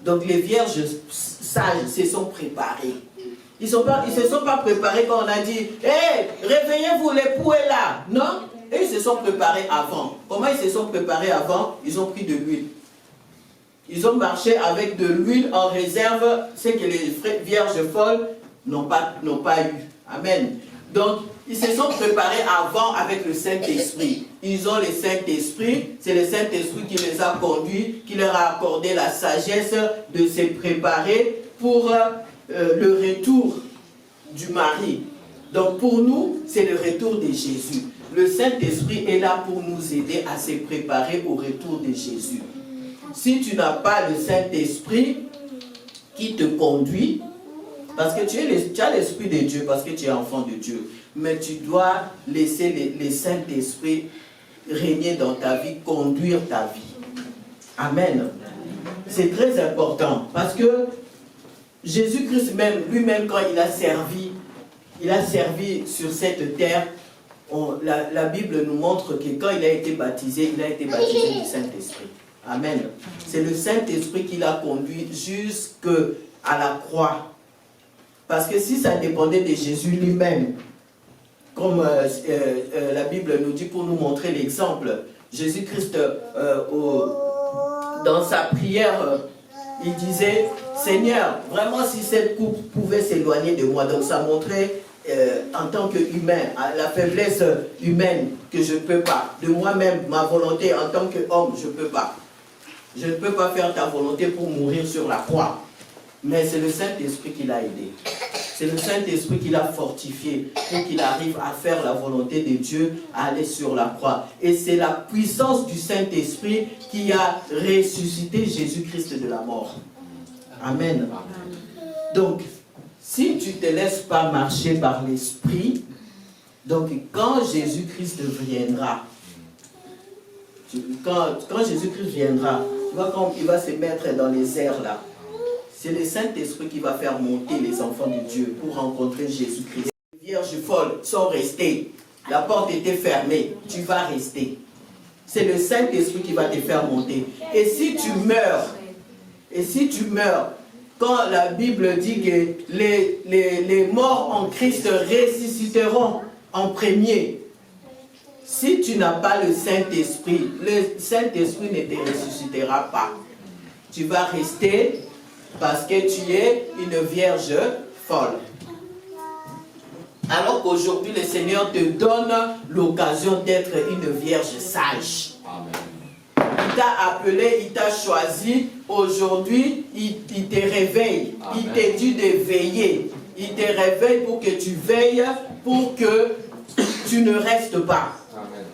Donc les vierges sages se sont préparées. Ils ne se sont pas préparés quand on a dit « Hé, réveillez-vous, l'époux est là !» Non, et ils se sont préparés avant. Comment ils se sont préparés avant? Ils ont pris de l'huile. Ils ont marché avec de l'huile en réserve, ce que les vierges folles n'ont pas eu. Amen. Donc, ils se sont préparés avant avec le Saint-Esprit. Ils ont le Saint-Esprit, c'est le Saint-Esprit qui les a conduits, qui leur a accordé la sagesse de se préparer pour le retour du mari. Donc pour nous, c'est le retour de Jésus. Le Saint-Esprit est là pour nous aider à se préparer au retour de Jésus. Si tu n'as pas le Saint-Esprit qui te conduit, parce que tu as l'Esprit de Dieu, parce que tu es enfant de Dieu, mais tu dois laisser le Saint-Esprit régner dans ta vie, conduire ta vie. Amen. C'est très important, parce que Jésus-Christ lui-même, quand il a servi sur cette terre, la Bible nous montre que quand il a été baptisé du Saint-Esprit. Amen. C'est le Saint-Esprit qui l'a conduit jusqu'à la croix. Parce que si ça dépendait de Jésus lui-même, comme la Bible nous dit pour nous montrer l'exemple, Jésus-Christ, dans sa prière, il disait, Seigneur, vraiment si cette coupe pouvait s'éloigner de moi. Donc ça montrait en tant qu'humain, la faiblesse humaine que je ne peux pas. De moi-même, ma volonté en tant qu'homme, je ne peux pas. Je ne peux pas faire ta volonté pour mourir sur la croix. Mais c'est le Saint-Esprit qui l'a aidé. C'est le Saint-Esprit qui l'a fortifié pour qu'il arrive à faire la volonté de Dieu, à aller sur la croix. Et c'est la puissance du Saint-Esprit qui a ressuscité Jésus-Christ de la mort. Amen. Donc, si tu ne te laisses pas marcher par l'Esprit, donc quand Jésus-Christ viendra, quand Jésus-Christ viendra, tu vois quand il va se mettre dans les airs là, c'est le Saint-Esprit qui va faire monter les enfants de Dieu pour rencontrer Jésus-Christ. Les vierges folles sont restées. La porte était fermée. Tu vas rester. C'est le Saint-Esprit qui va te faire monter. Et si tu meurs, quand la Bible dit que les morts en Christ ressusciteront en premier, si tu n'as pas le Saint-Esprit ne te ressuscitera pas. Tu vas rester parce que tu es une vierge folle. Alors qu'aujourd'hui, le Seigneur te donne l'occasion d'être une vierge sage. Amen. Il t'a appelé, il t'a choisi. Aujourd'hui, il te réveille. Amen. Il te dit de veiller. Il te réveille pour que tu veilles, pour que tu ne restes pas. Amen.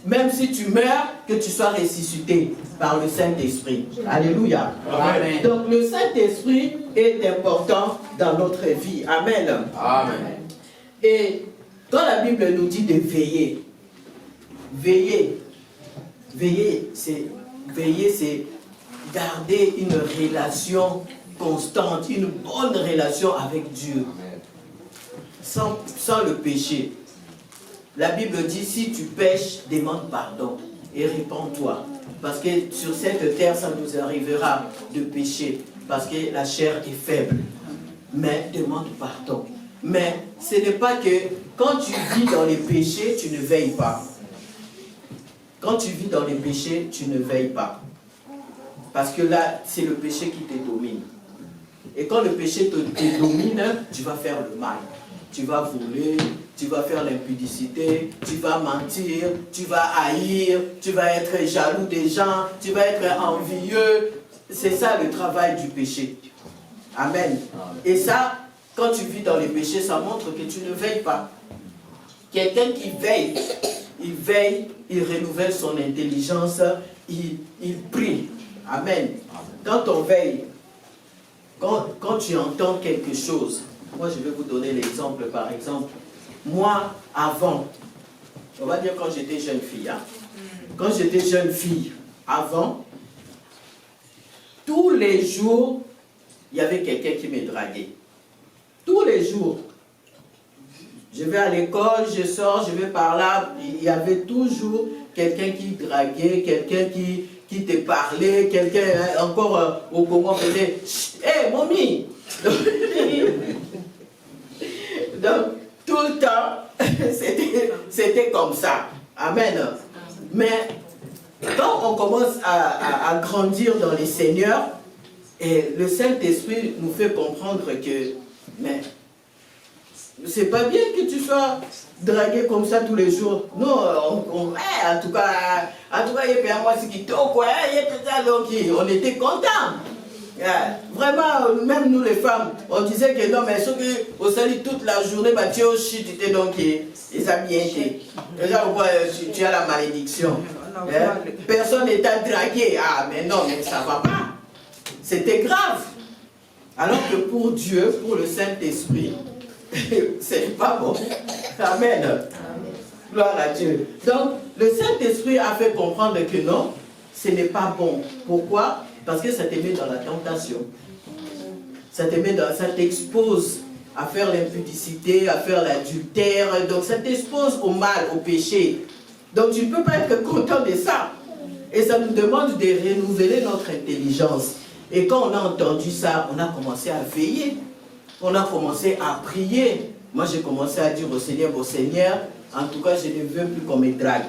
Même si tu meurs, que tu sois ressuscité par le Saint-Esprit. Alléluia. Amen. Donc le Saint-Esprit est important dans notre vie. Amen. Amen. Et quand la Bible nous dit de veiller, veiller, c'est garder une relation constante, une bonne relation avec Dieu, sans le péché. La Bible dit, si tu pêches, demande pardon et répands-toi. Parce que sur cette terre, ça nous arrivera de pécher, parce que la chair est faible. Mais demande pardon. Mais ce n'est pas que quand tu vis dans les péchés, tu ne veilles pas. Quand tu vis dans les péchés, tu ne veilles pas. Parce que là, c'est le péché qui te domine. Et quand le péché te domine, tu vas faire le mal. tu vas voler, tu vas faire l'impudicité, tu vas mentir, tu vas haïr, tu vas être jaloux des gens, tu vas être envieux. C'est ça le travail du péché. Amen. Et ça, quand tu vis dans les péchés, ça montre que tu ne veilles pas. Quelqu'un qui veille, il renouvelle son intelligence, il prie. Amen. Quand on veille, quand tu entends quelque chose, moi je vais vous donner l'exemple, par exemple, moi avant, on va dire quand j'étais jeune fille, hein, quand j'étais jeune fille, avant, tous les jours, il y avait quelqu'un qui me draguait. Tous les jours. Je vais à l'école, je sors, je vais par là, il y avait toujours quelqu'un qui draguait, quelqu'un qui te parlait, quelqu'un encore au Congo faisait « Hé, mommy !» Donc, tout le temps, c'était comme ça. Amen. Mais quand on commence à grandir dans les Seigneurs, et le Saint-Esprit nous fait comprendre que, mais c'est pas bien que tu sois dragué comme ça tous les jours. Non, en tout cas, il y a moi ce qui toque, on était contents. Vraiment, même nous les femmes, on disait que non, mais ce que au salut toute la journée, bah, tu es au shit, donc ils ont bien été. Tu as la malédiction. Personne n'est à draguer. Ah, mais non, mais ça va pas. C'était grave. Alors que pour Dieu, pour le Saint-Esprit, c'est pas bon. Amen. Gloire à Dieu. Donc, le Saint-Esprit a fait comprendre que non, ce n'est pas bon. Pourquoi? Parce que ça te met dans la tentation. Ça t'expose à faire l'impudicité, à faire l'adultère. Donc, ça t'expose au mal, au péché. Donc, tu ne peux pas être content de ça. Et ça nous demande de renouveler notre intelligence. Et quand on a entendu ça, on a commencé à veiller. On a commencé à prier. Moi, j'ai commencé à dire au Seigneur, en tout cas, je ne veux plus qu'on me drague.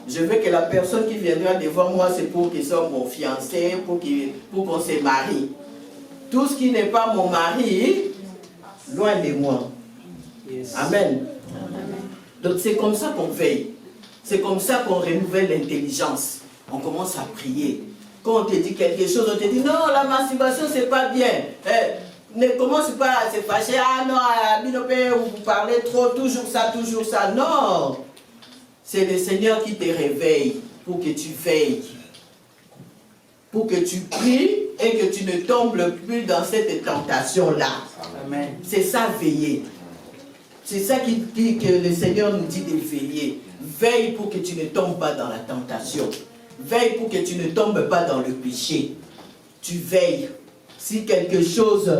Je veux que la personne qui viendra devant moi, c'est pour qu'il soit mon fiancé, pour qu'on se marie. Tout ce qui n'est pas mon mari, loin de moi. Yes. Amen. Donc, c'est comme ça qu'on veille. C'est comme ça qu'on renouvelle l'intelligence. On commence à prier. Quand on te dit quelque chose, on te dit non, la masturbation, c'est pas bien. Ne commence pas à se fâcher. Ah non, à Binopé, vous parlez trop, toujours ça, toujours ça. Non. C'est le Seigneur qui te réveille pour que tu veilles. Pour que tu pries et que tu ne tombes plus dans cette tentation-là. C'est ça, veiller. C'est ça que le Seigneur nous dit de veiller. Veille pour que tu ne tombes pas dans la tentation. Veille pour que tu ne tombes pas dans le péché. Tu veilles. Si quelque chose,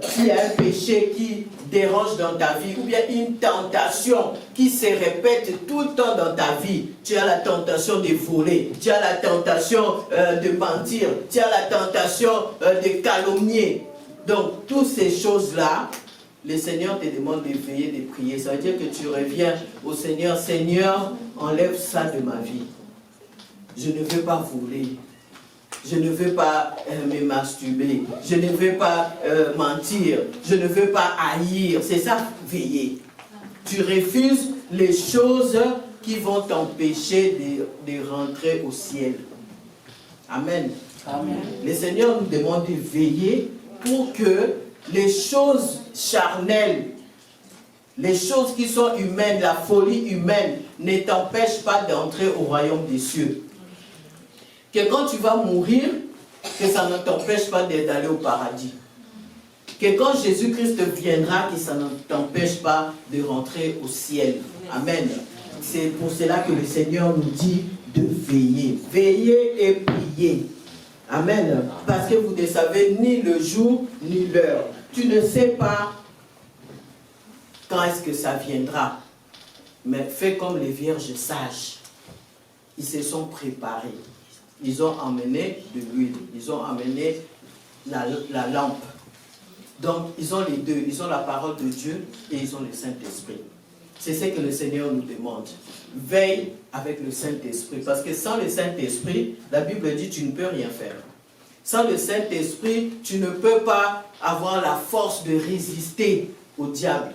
s'il y a un péché qui dérange dans ta vie, ou bien une tentation qui se répète tout le temps dans ta vie, tu as la tentation de voler, tu as la tentation de mentir, tu as la tentation de calomnier. Donc, toutes ces choses-là, le Seigneur te demande de veiller, de prier. Ça veut dire que tu reviens au Seigneur. Seigneur, enlève ça de ma vie. Je ne veux pas voler. Je ne veux pas me masturber. Je ne veux pas mentir. Je ne veux pas haïr. C'est ça, veiller. Tu refuses les choses qui vont t'empêcher de rentrer au ciel. Amen. Amen. Le Seigneur nous demande de veiller pour que les choses charnelles, les choses qui sont humaines, la folie humaine, ne t'empêchent pas d'entrer au royaume des cieux. Que quand tu vas mourir, que ça ne t'empêche pas d'aller au paradis. Que quand Jésus-Christ viendra, que ça ne t'empêche pas de rentrer au ciel. Amen. C'est pour cela que le Seigneur nous dit de veiller. Veiller et prier. Amen. Parce que vous ne savez ni le jour ni l'heure. Tu ne sais pas quand est-ce que ça viendra. Mais fais comme les vierges sages. Ils se sont préparés. Ils ont emmené de l'huile, ils ont emmené la lampe. Donc, ils ont les deux. Ils ont la parole de Dieu et ils ont le Saint-Esprit. C'est ce que le Seigneur nous demande. Veille avec le Saint-Esprit. Parce que sans le Saint-Esprit, la Bible dit tu ne peux rien faire. Sans le Saint-Esprit, tu ne peux pas avoir la force de résister au diable.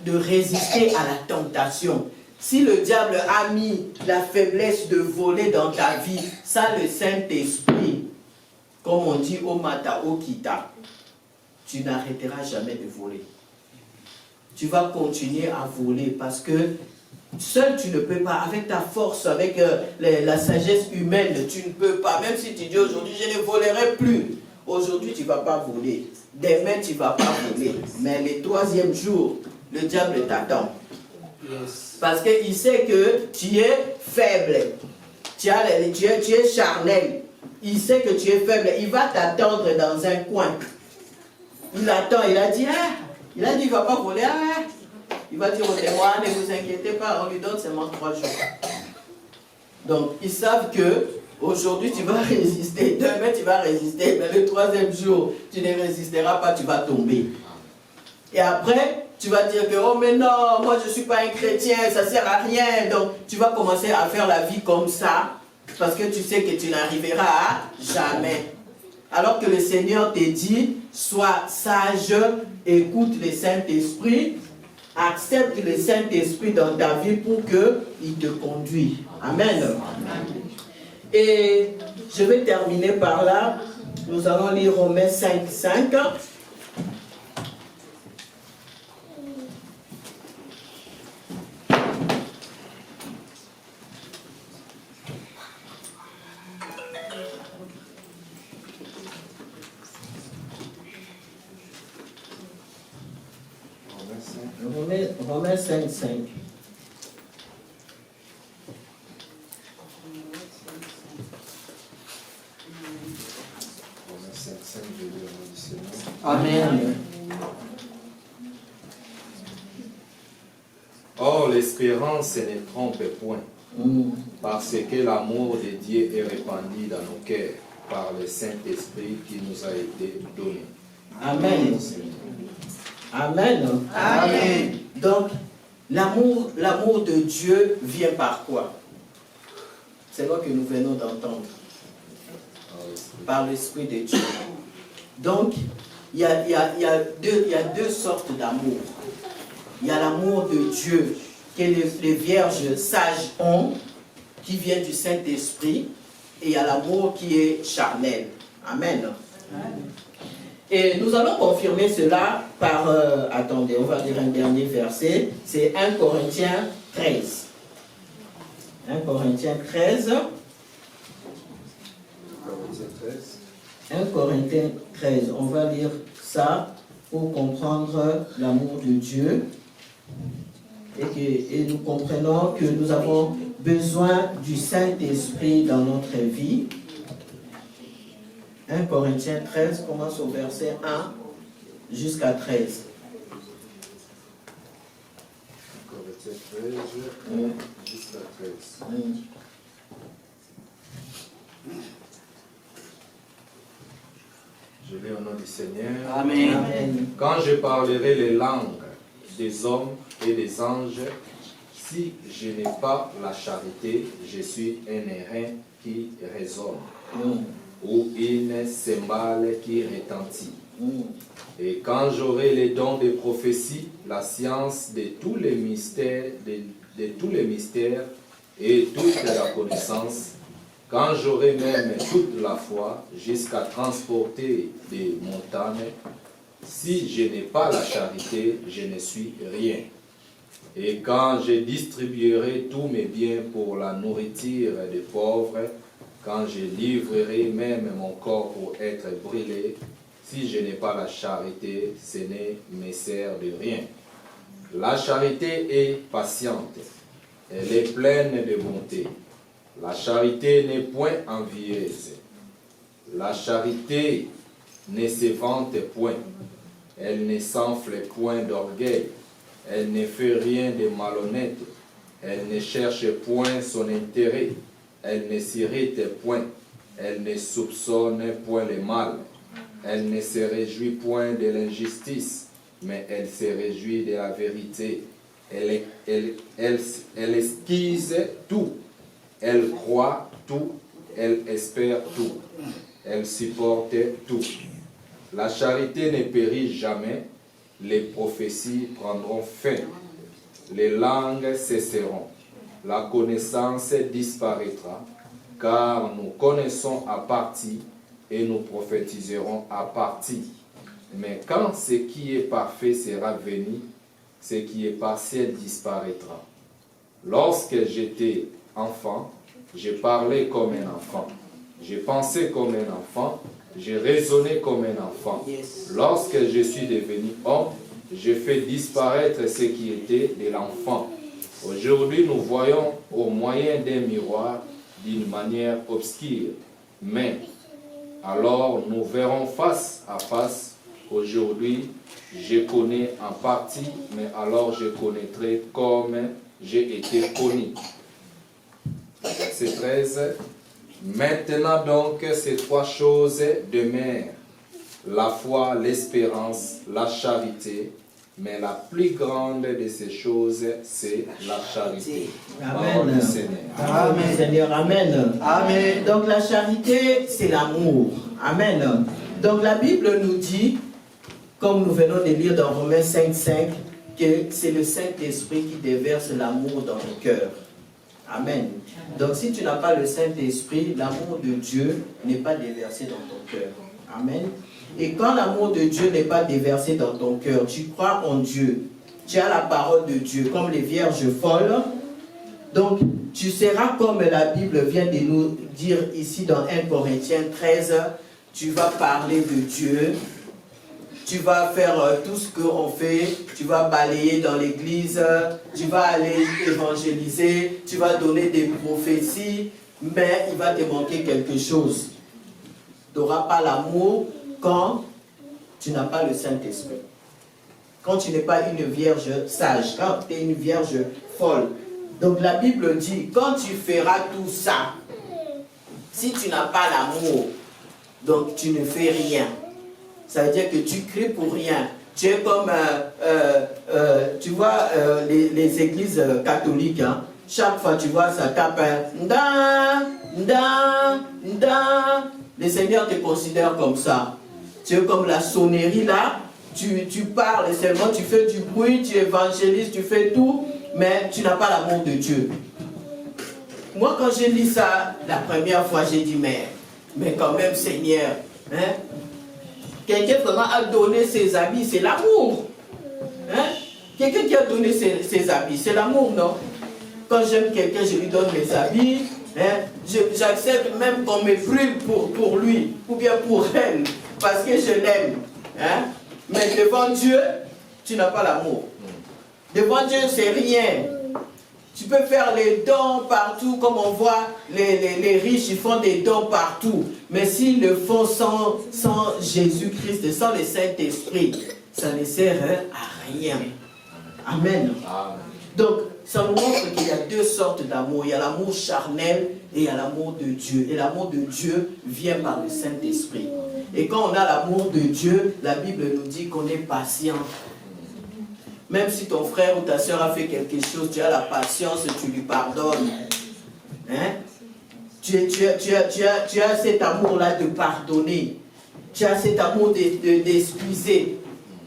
de résister à la tentation. Si le diable a mis la faiblesse de voler dans ta vie, ça le Saint-Esprit, comme on dit au Mata, au Kita, tu n'arrêteras jamais de voler. Tu vas continuer à voler parce que seul tu ne peux pas, avec ta force, avec la sagesse humaine, tu ne peux pas. Même si tu dis aujourd'hui, je ne volerai plus. Aujourd'hui, tu ne vas pas voler. Demain, tu ne vas pas voler. Mais le troisième jour, le diable t'attend. Parce qu'il sait que tu es faible. Tu es charnel. Il sait que tu es faible. Il va t'attendre dans un coin. Il attend. Il a dit, il ne va pas voler. Il va dire au témoin, ne vous inquiétez pas, on lui donne seulement 3 jours. Donc, ils savent que aujourd'hui tu vas résister, demain tu vas résister, mais le troisième jour, tu ne résisteras pas, tu vas tomber. Et après, tu vas dire que, oh mais non, moi je ne suis pas un chrétien, ça ne sert à rien. Donc, tu vas commencer à faire la vie comme ça, parce que tu sais que tu n'arriveras à jamais. Alors que le Seigneur te dit, sois sage, écoute le Saint-Esprit, accepte le Saint-Esprit dans ta vie pour qu'il te conduise. Amen. Et je vais terminer par là. Nous allons lire Romains 5, 5. Romains 5, 5. Amen. Or, l'espérance ne trompe point, parce que l'amour de Dieu est répandu dans nos cœurs par le Saint-Esprit qui nous a été donné. Amen. Amen. Amen. Donc, l'amour de Dieu vient par quoi? C'est ce que nous venons d'entendre. Par l'Esprit de Dieu. Donc, il y a deux sortes d'amour. Il y a l'amour de Dieu que les vierges sages ont, qui vient du Saint-Esprit, et il y a l'amour qui est charnel. Amen. Et nous allons confirmer cela par, attendez, on va lire un dernier verset, c'est 1 Corinthiens 13. 1 Corinthiens 13. 1 Corinthiens 13, on va lire ça pour comprendre l'amour de Dieu et nous comprenons que nous avons besoin du Saint-Esprit dans notre vie. 1 Corinthiens 13 commence au verset 1 jusqu'à 13. Corinthiens 13 jusqu'à 13. Je lis au nom du Seigneur. Amen. Amen. Quand je parlerai les langues des hommes et des anges, si je n'ai pas la charité, je suis un airain qui résonne, ou une cymbale qui retentit. Et quand j'aurai les dons de prophétie, la science de tous les mystères, de tous les mystères et toute la connaissance, quand j'aurai même toute la foi jusqu'à transporter des montagnes, si je n'ai pas la charité, je ne suis rien. Et quand je distribuerai tous mes biens pour la nourriture des pauvres, quand je livrerai même mon corps pour être brûlé, si je n'ai pas la charité, ce ne me sert de rien. La charité est patiente, elle est pleine de bonté. La charité n'est point envieuse. La charité ne se vante point. Elle ne s'enfle point d'orgueil. Elle ne fait rien de malhonnête. Elle ne cherche point son intérêt. Elle ne s'irrite point. Elle ne soupçonne point le mal. Elle ne se réjouit point de l'injustice, mais elle se réjouit de la vérité. Elle esquisse tout. Elle croit tout, elle espère tout, elle supporte tout. La charité ne périt jamais, les prophéties prendront fin, les langues cesseront, la connaissance disparaîtra, car nous connaissons à partie et nous prophétiserons à partie. Mais quand ce qui est parfait sera venu, ce qui est partiel disparaîtra. Lorsque j'étais enfant, j'ai parlé comme un enfant, j'ai pensé comme un enfant, j'ai raisonné comme un enfant. Lorsque je suis devenu homme, j'ai fait disparaître ce qui était de l'enfant. Aujourd'hui, nous voyons au moyen d'un miroir d'une manière obscure. Mais alors nous verrons face à face. Aujourd'hui, je connais en partie, mais alors je connaîtrai comme j'ai été connu. Verset 13. Maintenant donc, ces trois choses demeurent, la foi, l'espérance, la charité, mais la plus grande de ces choses, c'est la charité. Amen. Seigneur. Amen, Seigneur. Amen. Amen. Donc la charité, c'est l'amour. Amen. Donc la Bible nous dit, comme nous venons de lire dans Romains 5:5, que c'est le Saint-Esprit qui déverse l'amour dans nos cœurs. Amen. Donc si tu n'as pas le Saint-Esprit, l'amour de Dieu n'est pas déversé dans ton cœur. Amen. Et quand l'amour de Dieu n'est pas déversé dans ton cœur, tu crois en Dieu, tu as la parole de Dieu, comme les vierges folles. Donc tu seras comme la Bible vient de nous dire ici dans 1 Corinthiens 13, tu vas parler de Dieu. Tu vas faire tout ce qu'on fait, tu vas balayer dans l'église, tu vas aller évangéliser, tu vas donner des prophéties, mais il va te manquer quelque chose. Tu n'auras pas l'amour quand tu n'as pas le Saint-Esprit. Quand tu n'es pas une vierge sage, quand tu es une vierge folle. Donc la Bible dit, quand tu feras tout ça, si tu n'as pas l'amour, donc tu ne fais rien. Ça veut dire que tu cries pour rien. Tu es comme, tu vois, les églises catholiques, hein, chaque fois tu vois, ça tape un da, da, da. Le Seigneur te considère comme ça. Tu es comme la sonnerie là, tu parles seulement, tu fais du bruit, tu évangélises, tu fais tout, mais tu n'as pas l'amour de Dieu. Moi, quand j'ai lu ça, la première fois, j'ai dit, mais quand même, Seigneur, hein? Quelqu'un vraiment a donné ses habits, c'est l'amour. Hein? Quelqu'un qui a donné ses habits, c'est l'amour, non? Quand j'aime quelqu'un, je lui donne mes habits. Hein? J'accepte même qu'on me brûle pour lui, ou bien pour elle, parce que je l'aime. Hein? Mais devant Dieu, tu n'as pas l'amour. Devant Dieu, c'est rien. Tu peux faire les dons partout, comme on voit les riches, ils font des dons partout. Mais s'ils le font sans Jésus-Christ, sans le Saint-Esprit, ça ne sert à rien. Amen. Amen. Donc, ça nous montre qu'il y a deux sortes d'amour. Il y a l'amour charnel et il y a l'amour de Dieu. Et l'amour de Dieu vient par le Saint-Esprit. Et quand on a l'amour de Dieu, la Bible nous dit qu'on est patient. Même si ton frère ou ta soeur a fait quelque chose, tu as la patience, tu lui pardonnes. Hein? Tu as cet amour-là de pardonner. Tu as cet amour d'excuser.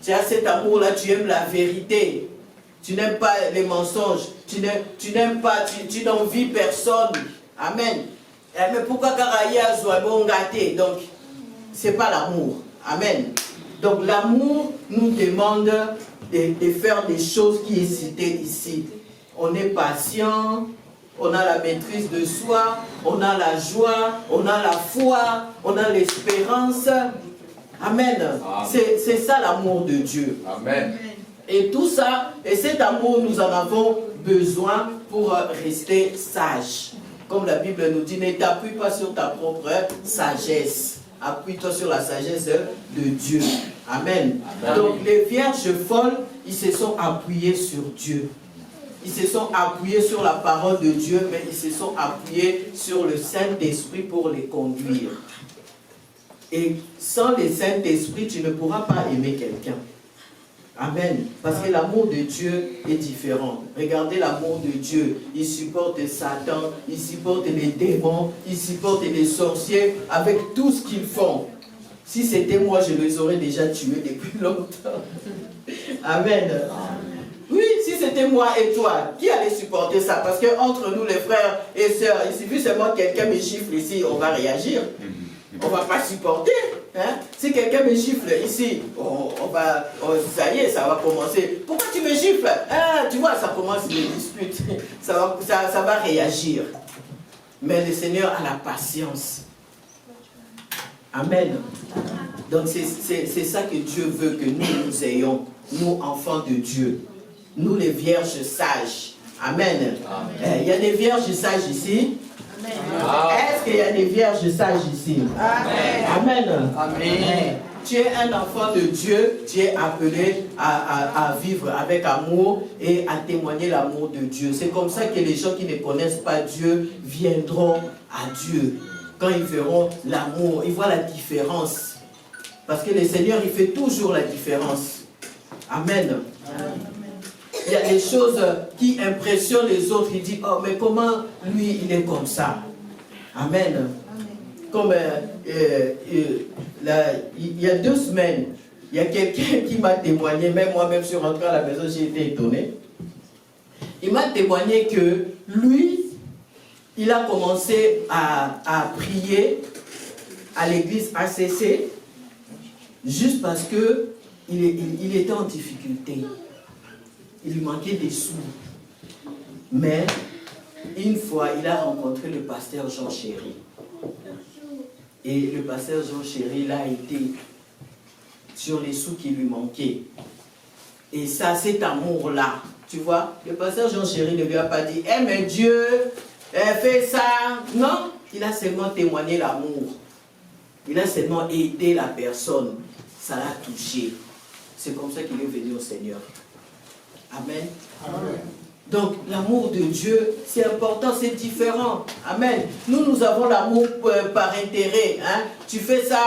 Tu as cet amour-là, tu aimes la vérité. Tu n'aimes pas les mensonges. Tu n'aimes pas, tu n'envies personne. Amen. Mais pourquoi Karaya soit bon gâté? Donc, ce n'est pas l'amour. Amen. Donc, l'amour nous demande de faire des choses qui est citées ici. On est patient, on a la maîtrise de soi, on a la joie, on a la foi, on a l'espérance. Amen. C'est ça l'amour de Dieu. Amen. Et tout ça, et cet amour, nous en avons besoin pour rester sages. Comme la Bible nous dit, ne t'appuie pas sur ta propre sagesse. Appuie-toi sur la sagesse de Dieu. Amen. Amen. Donc les vierges folles, ils se sont appuyés sur Dieu. Ils se sont appuyés sur la parole de Dieu, mais ils se sont appuyés sur le Saint-Esprit pour les conduire. Et sans le Saint-Esprit, tu ne pourras pas aimer quelqu'un. Amen. Parce que l'amour de Dieu est différent. Regardez l'amour de Dieu. Il supporte Satan, il supporte les démons, il supporte les sorciers avec tout ce qu'ils font. Si c'était moi, je les aurais déjà tués depuis longtemps. Amen. Oui, si c'était moi et toi, qui allait supporter ça? Parce que entre nous, les frères et sœurs, il suffit seulement que quelqu'un me gifle ici, on va réagir. On ne va pas supporter. Hein? Si quelqu'un me gifle ici, ça y est, ça va commencer. Pourquoi tu me gifles? Ah, tu vois, ça commence les disputes. Ça va réagir. Mais le Seigneur a la patience. Amen. Donc c'est ça que Dieu veut que nous ayons, nous enfants de Dieu. Nous les vierges sages. Amen. Il y a des vierges sages ici. Est-ce qu'il y a des vierges sages ici? Amen. Amen. Amen. Tu es un enfant de Dieu, tu es appelé à vivre avec amour et à témoigner l'amour de Dieu. C'est comme ça que les gens qui ne connaissent pas Dieu viendront à Dieu. Quand ils verront l'amour, ils voient la différence. Parce que le Seigneur, il fait toujours la différence. Amen. Il y a des choses qui impressionnent les autres. Ils disent, oh, mais comment lui, il est comme ça? Amen. Comme il y a 2 semaines, il y a quelqu'un qui m'a témoigné, même moi-même, je suis rentré à la maison, j'ai été étonné. Il m'a témoigné que lui, il a commencé à prier à l'église ACC juste parce qu'il était en difficulté. Il lui manquait des sous. Mais une fois, il a rencontré le pasteur Jean Chéry. Et le pasteur Jean Chéry, il a été sur les sous qui lui manquaient. Et ça, cet amour-là, tu vois, le pasteur Jean Chéry ne lui a pas dit, eh mais Dieu, fais ça. Non, il a seulement témoigné l'amour. Il a seulement aidé la personne. Ça l'a touché. C'est comme ça qu'il est venu au Seigneur. Amen. Amen. Donc, l'amour de Dieu, c'est important, c'est différent. Amen. Nous avons l'amour par intérêt. Hein? Tu fais ça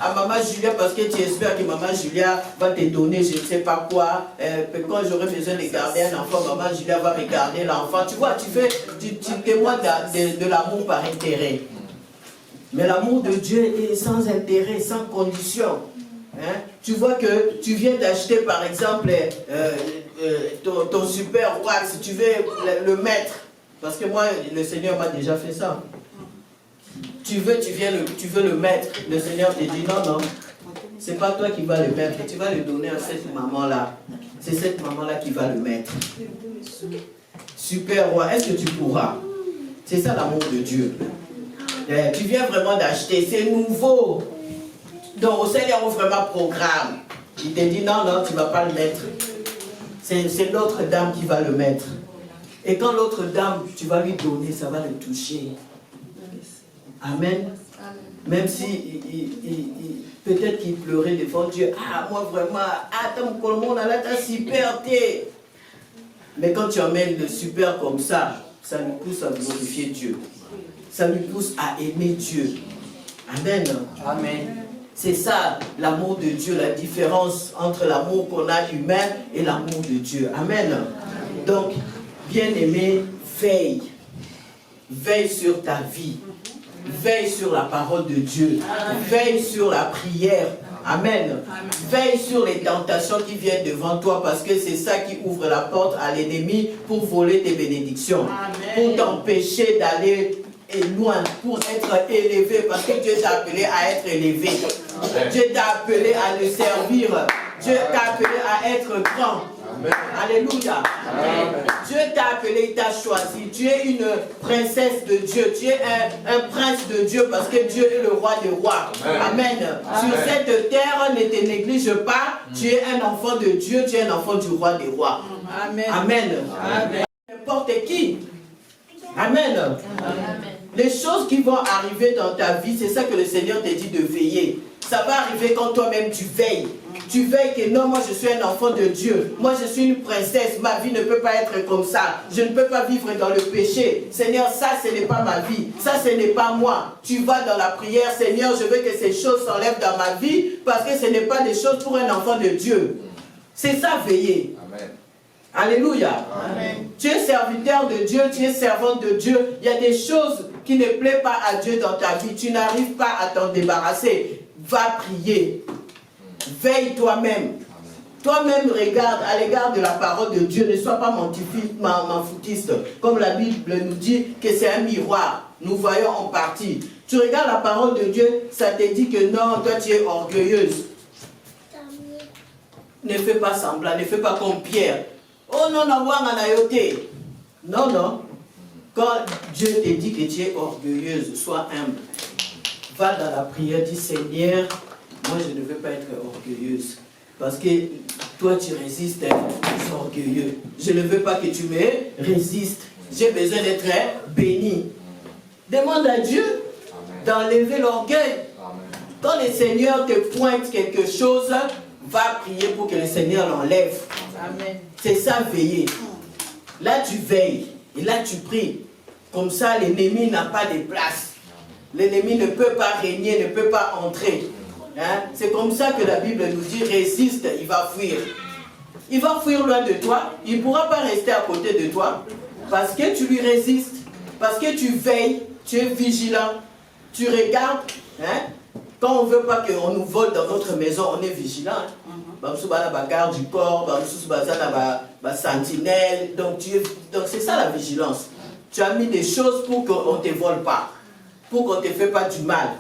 à Maman Julia parce que tu espères que Maman Julia va te donner je ne sais pas quoi. Quand j'aurai besoin de garder un enfant, Maman Julia va me garder l'enfant. Tu vois, tu témoignes de l'amour par intérêt. Mais l'amour de Dieu est sans intérêt, sans condition. Hein? Tu vois que tu viens d'acheter par exemple ton super wax, si tu veux le mettre, parce que moi le Seigneur m'a déjà fait ça. Tu veux le mettre, le Seigneur te dit non, c'est pas toi qui vas le mettre, tu vas le donner à cette maman là. C'est cette maman là qui va le mettre. Super roi, est-ce que tu pourras? C'est ça l'amour de Dieu. Tu viens vraiment d'acheter, c'est nouveau. Donc au Seigneur ouvre vraiment programme. Il te dit non, tu ne vas pas le mettre. C'est l'autre dame qui va le mettre. Et quand l'autre dame, tu vas lui donner, ça va le toucher. Amen. Même si peut-être qu'il pleurait devant Dieu. Ah, moi vraiment, attends, comment on a là, ta super thé. Mais quand tu emmènes le super comme ça lui pousse à glorifier Dieu. Ça lui pousse à aimer Dieu. Amen. Amen. C'est ça l'amour de Dieu, la différence entre l'amour qu'on a humain et l'amour de Dieu. Amen. Donc, bien-aimé, veille. Veille sur ta vie. Veille sur la parole de Dieu. Veille sur la prière. Amen. Veille sur les tentations qui viennent devant toi parce que c'est ça qui ouvre la porte à l'ennemi pour voler tes bénédictions. Pour t'empêcher d'aller loin, pour être élevé parce que Dieu t'a appelé à être élevé. Dieu t'a appelé à le servir. Dieu t'a appelé à être grand. Amen. Alléluia. Amen. Dieu t'a appelé, il t'a choisi. Tu es une princesse de Dieu. Tu es un prince de Dieu parce que Dieu est le roi des rois. Amen. Amen. Sur cette terre, ne te néglige pas. Tu es un enfant de Dieu. Tu es un enfant du roi des rois. Amen. Amen. Amen. N'importe qui. Amen. Amen. Les choses qui vont arriver dans ta vie, c'est ça que le Seigneur te dit de veiller. Ça va arriver quand toi-même tu veilles. Tu veilles que non, moi je suis un enfant de Dieu. Moi je suis une princesse. Ma vie ne peut pas être comme ça. Je ne peux pas vivre dans le péché. Seigneur, ça ce n'est pas ma vie. Ça ce n'est pas moi. Tu vas dans la prière. Seigneur, je veux que ces choses s'enlèvent dans ma vie parce que ce n'est pas des choses pour un enfant de Dieu. C'est ça veiller. Amen. Alléluia. Amen. Tu es serviteur de Dieu, tu es servante de Dieu. Il y a des choses qui ne plaisent pas à Dieu dans ta vie. Tu n'arrives pas à t'en débarrasser. va prier. Veille toi-même. Toi-même regarde à l'égard de la parole de Dieu. Ne sois pas foutiste. Comme la Bible nous dit que c'est un miroir. Nous voyons en partie. Tu regardes la parole de Dieu, ça te dit que non, toi tu es orgueilleuse. Ne fais pas semblant, ne fais pas comme Pierre. Oh non, non, non, non. Quand Dieu te dit que tu es orgueilleuse, sois humble. Va dans la prière, dis Seigneur, moi je ne veux pas être orgueilleuse. Parce que toi tu résistes, tu es orgueilleux. Je ne veux pas que tu me résistes. J'ai besoin d'être béni. Demande à Dieu d'enlever l'orgueil. Quand le Seigneur te pointe quelque chose, va prier pour que le Seigneur l'enlève. C'est ça, veiller. Là tu veilles et là tu pries. Comme ça l'ennemi n'a pas de place. L'ennemi ne peut pas régner, ne peut pas entrer. Hein? C'est comme ça que la Bible nous dit, résiste, il va fuir. Il va fuir loin de toi, il ne pourra pas rester à côté de toi, parce que tu lui résistes, parce que tu veilles, tu es vigilant, tu regardes. Hein? Quand on ne veut pas qu'on nous vole dans notre maison, on est vigilant. Hein? Garde du corps, sentinelle, donc c'est ça la vigilance. Tu as mis des choses pour qu'on ne te vole pas, pour qu'on ne te fait pas du mal.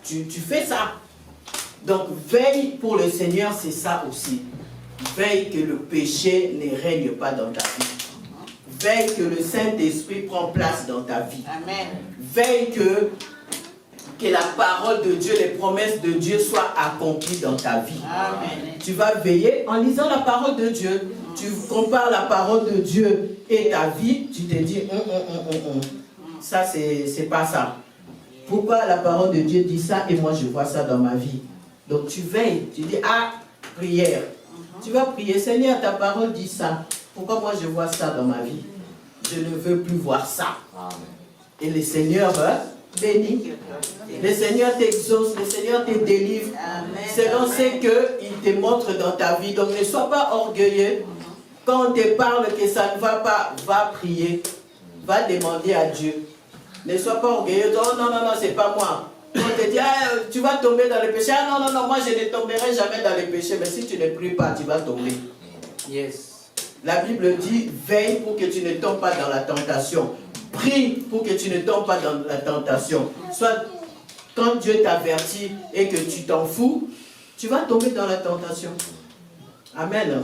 Tu fais ça. Donc, veille pour le Seigneur, c'est ça aussi. Veille que le péché ne règne pas dans ta vie. Veille que le Saint-Esprit prend place dans ta vie. Amen. Veille que la parole de Dieu, les promesses de Dieu soient accomplies dans ta vie. Amen. Tu vas veiller en lisant la parole de Dieu. Tu compares la parole de Dieu et ta vie, tu te dis, ça c'est pas ça. Pourquoi la parole de Dieu dit ça et moi je vois ça dans ma vie? Donc tu veilles, tu dis, prière. Tu vas prier, Seigneur, ta parole dit ça. Pourquoi moi je vois ça dans ma vie? Je ne veux plus voir ça. Amen. Et le Seigneur bénit. Le Seigneur t'exauce, le Seigneur te délivre. Selon ce qu'il te montre dans ta vie. Donc ne sois pas orgueilleux. Quand on te parle que ça ne va pas, va prier. Va demander à Dieu. Ne sois pas orgueilleux. Oh non, non, non, c'est pas moi. On te dit, tu vas tomber dans le péché. Non, non, non, moi je ne tomberai jamais dans le péché. Mais si tu ne pries pas, tu vas tomber. Yes. La Bible dit, veille pour que tu ne tombes pas dans la tentation. Prie pour que tu ne tombes pas dans la tentation. Soit quand Dieu t'avertit et que tu t'en fous, tu vas tomber dans la tentation. Amen.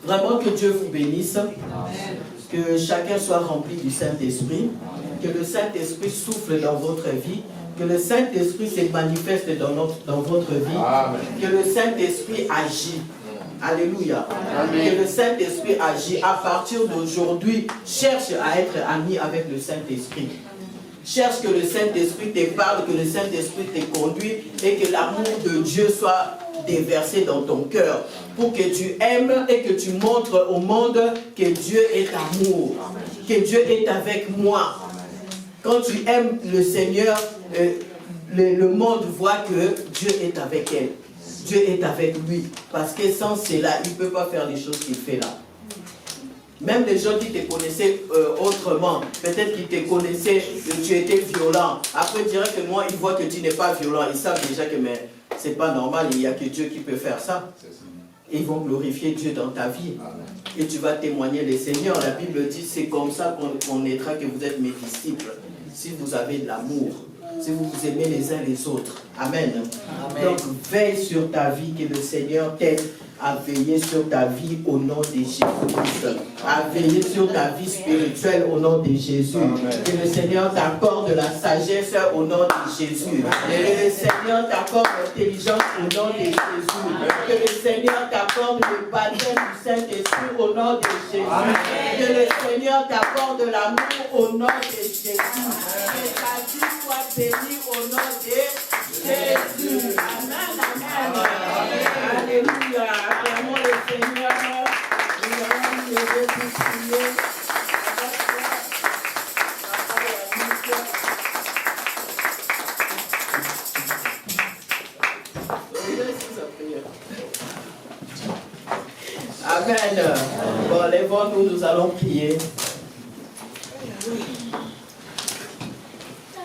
Vraiment que Dieu vous bénisse. Que chacun soit rempli du Saint-Esprit. Que le Saint-Esprit souffle dans votre vie. Que le Saint-Esprit se manifeste dans votre vie. Amen. Que le Saint-Esprit agit. Alléluia. Amen. Que le Saint-Esprit agit. À partir d'aujourd'hui, cherche à être ami avec le Saint-Esprit. Cherche que le Saint-Esprit te parle, que le Saint-Esprit te conduit et que l'amour de Dieu soit déversé dans ton cœur pour que tu aimes et que tu montres au monde que Dieu est amour, que Dieu est avec moi. Quand tu aimes le Seigneur, le monde voit que Dieu est avec elle. Dieu est avec lui. Parce que sans cela, il ne peut pas faire les choses qu'il fait là. Même les gens qui te connaissaient autrement, peut-être qu'ils te connaissaient, que tu étais violent. Après, directement, ils voient que tu n'es pas violent. Ils savent déjà que c'est pas normal, il n'y a que Dieu qui peut faire ça. Et ils vont glorifier Dieu dans ta vie. Et tu vas témoigner les Seigneurs. La Bible dit, c'est comme ça qu'on naîtra, que vous êtes mes disciples. Si vous avez de l'amour, si vous vous aimez les uns les autres. Amen. Amen. Donc, veille sur ta vie, que le Seigneur t'aide à veiller sur ta vie au nom de Jésus-Christ. À veiller sur ta vie spirituelle au nom de Jésus. Amen. Que le Seigneur t'accorde la sagesse au nom de Jésus. Que le Seigneur t'accorde l'intelligence au nom de Jésus. Que le Seigneur t'accorde le baptême du Saint-Esprit au nom de Jésus. Amen. Que le Seigneur t'accorde l'amour au nom de Jésus. Que ta vie soit bénie au nom de Jésus. Amen. Amen. Alléluia. Acclamons le Seigneur. Nous allons nous lever pour prier. Amen. Bon, lèvons-nous, nous allons prier.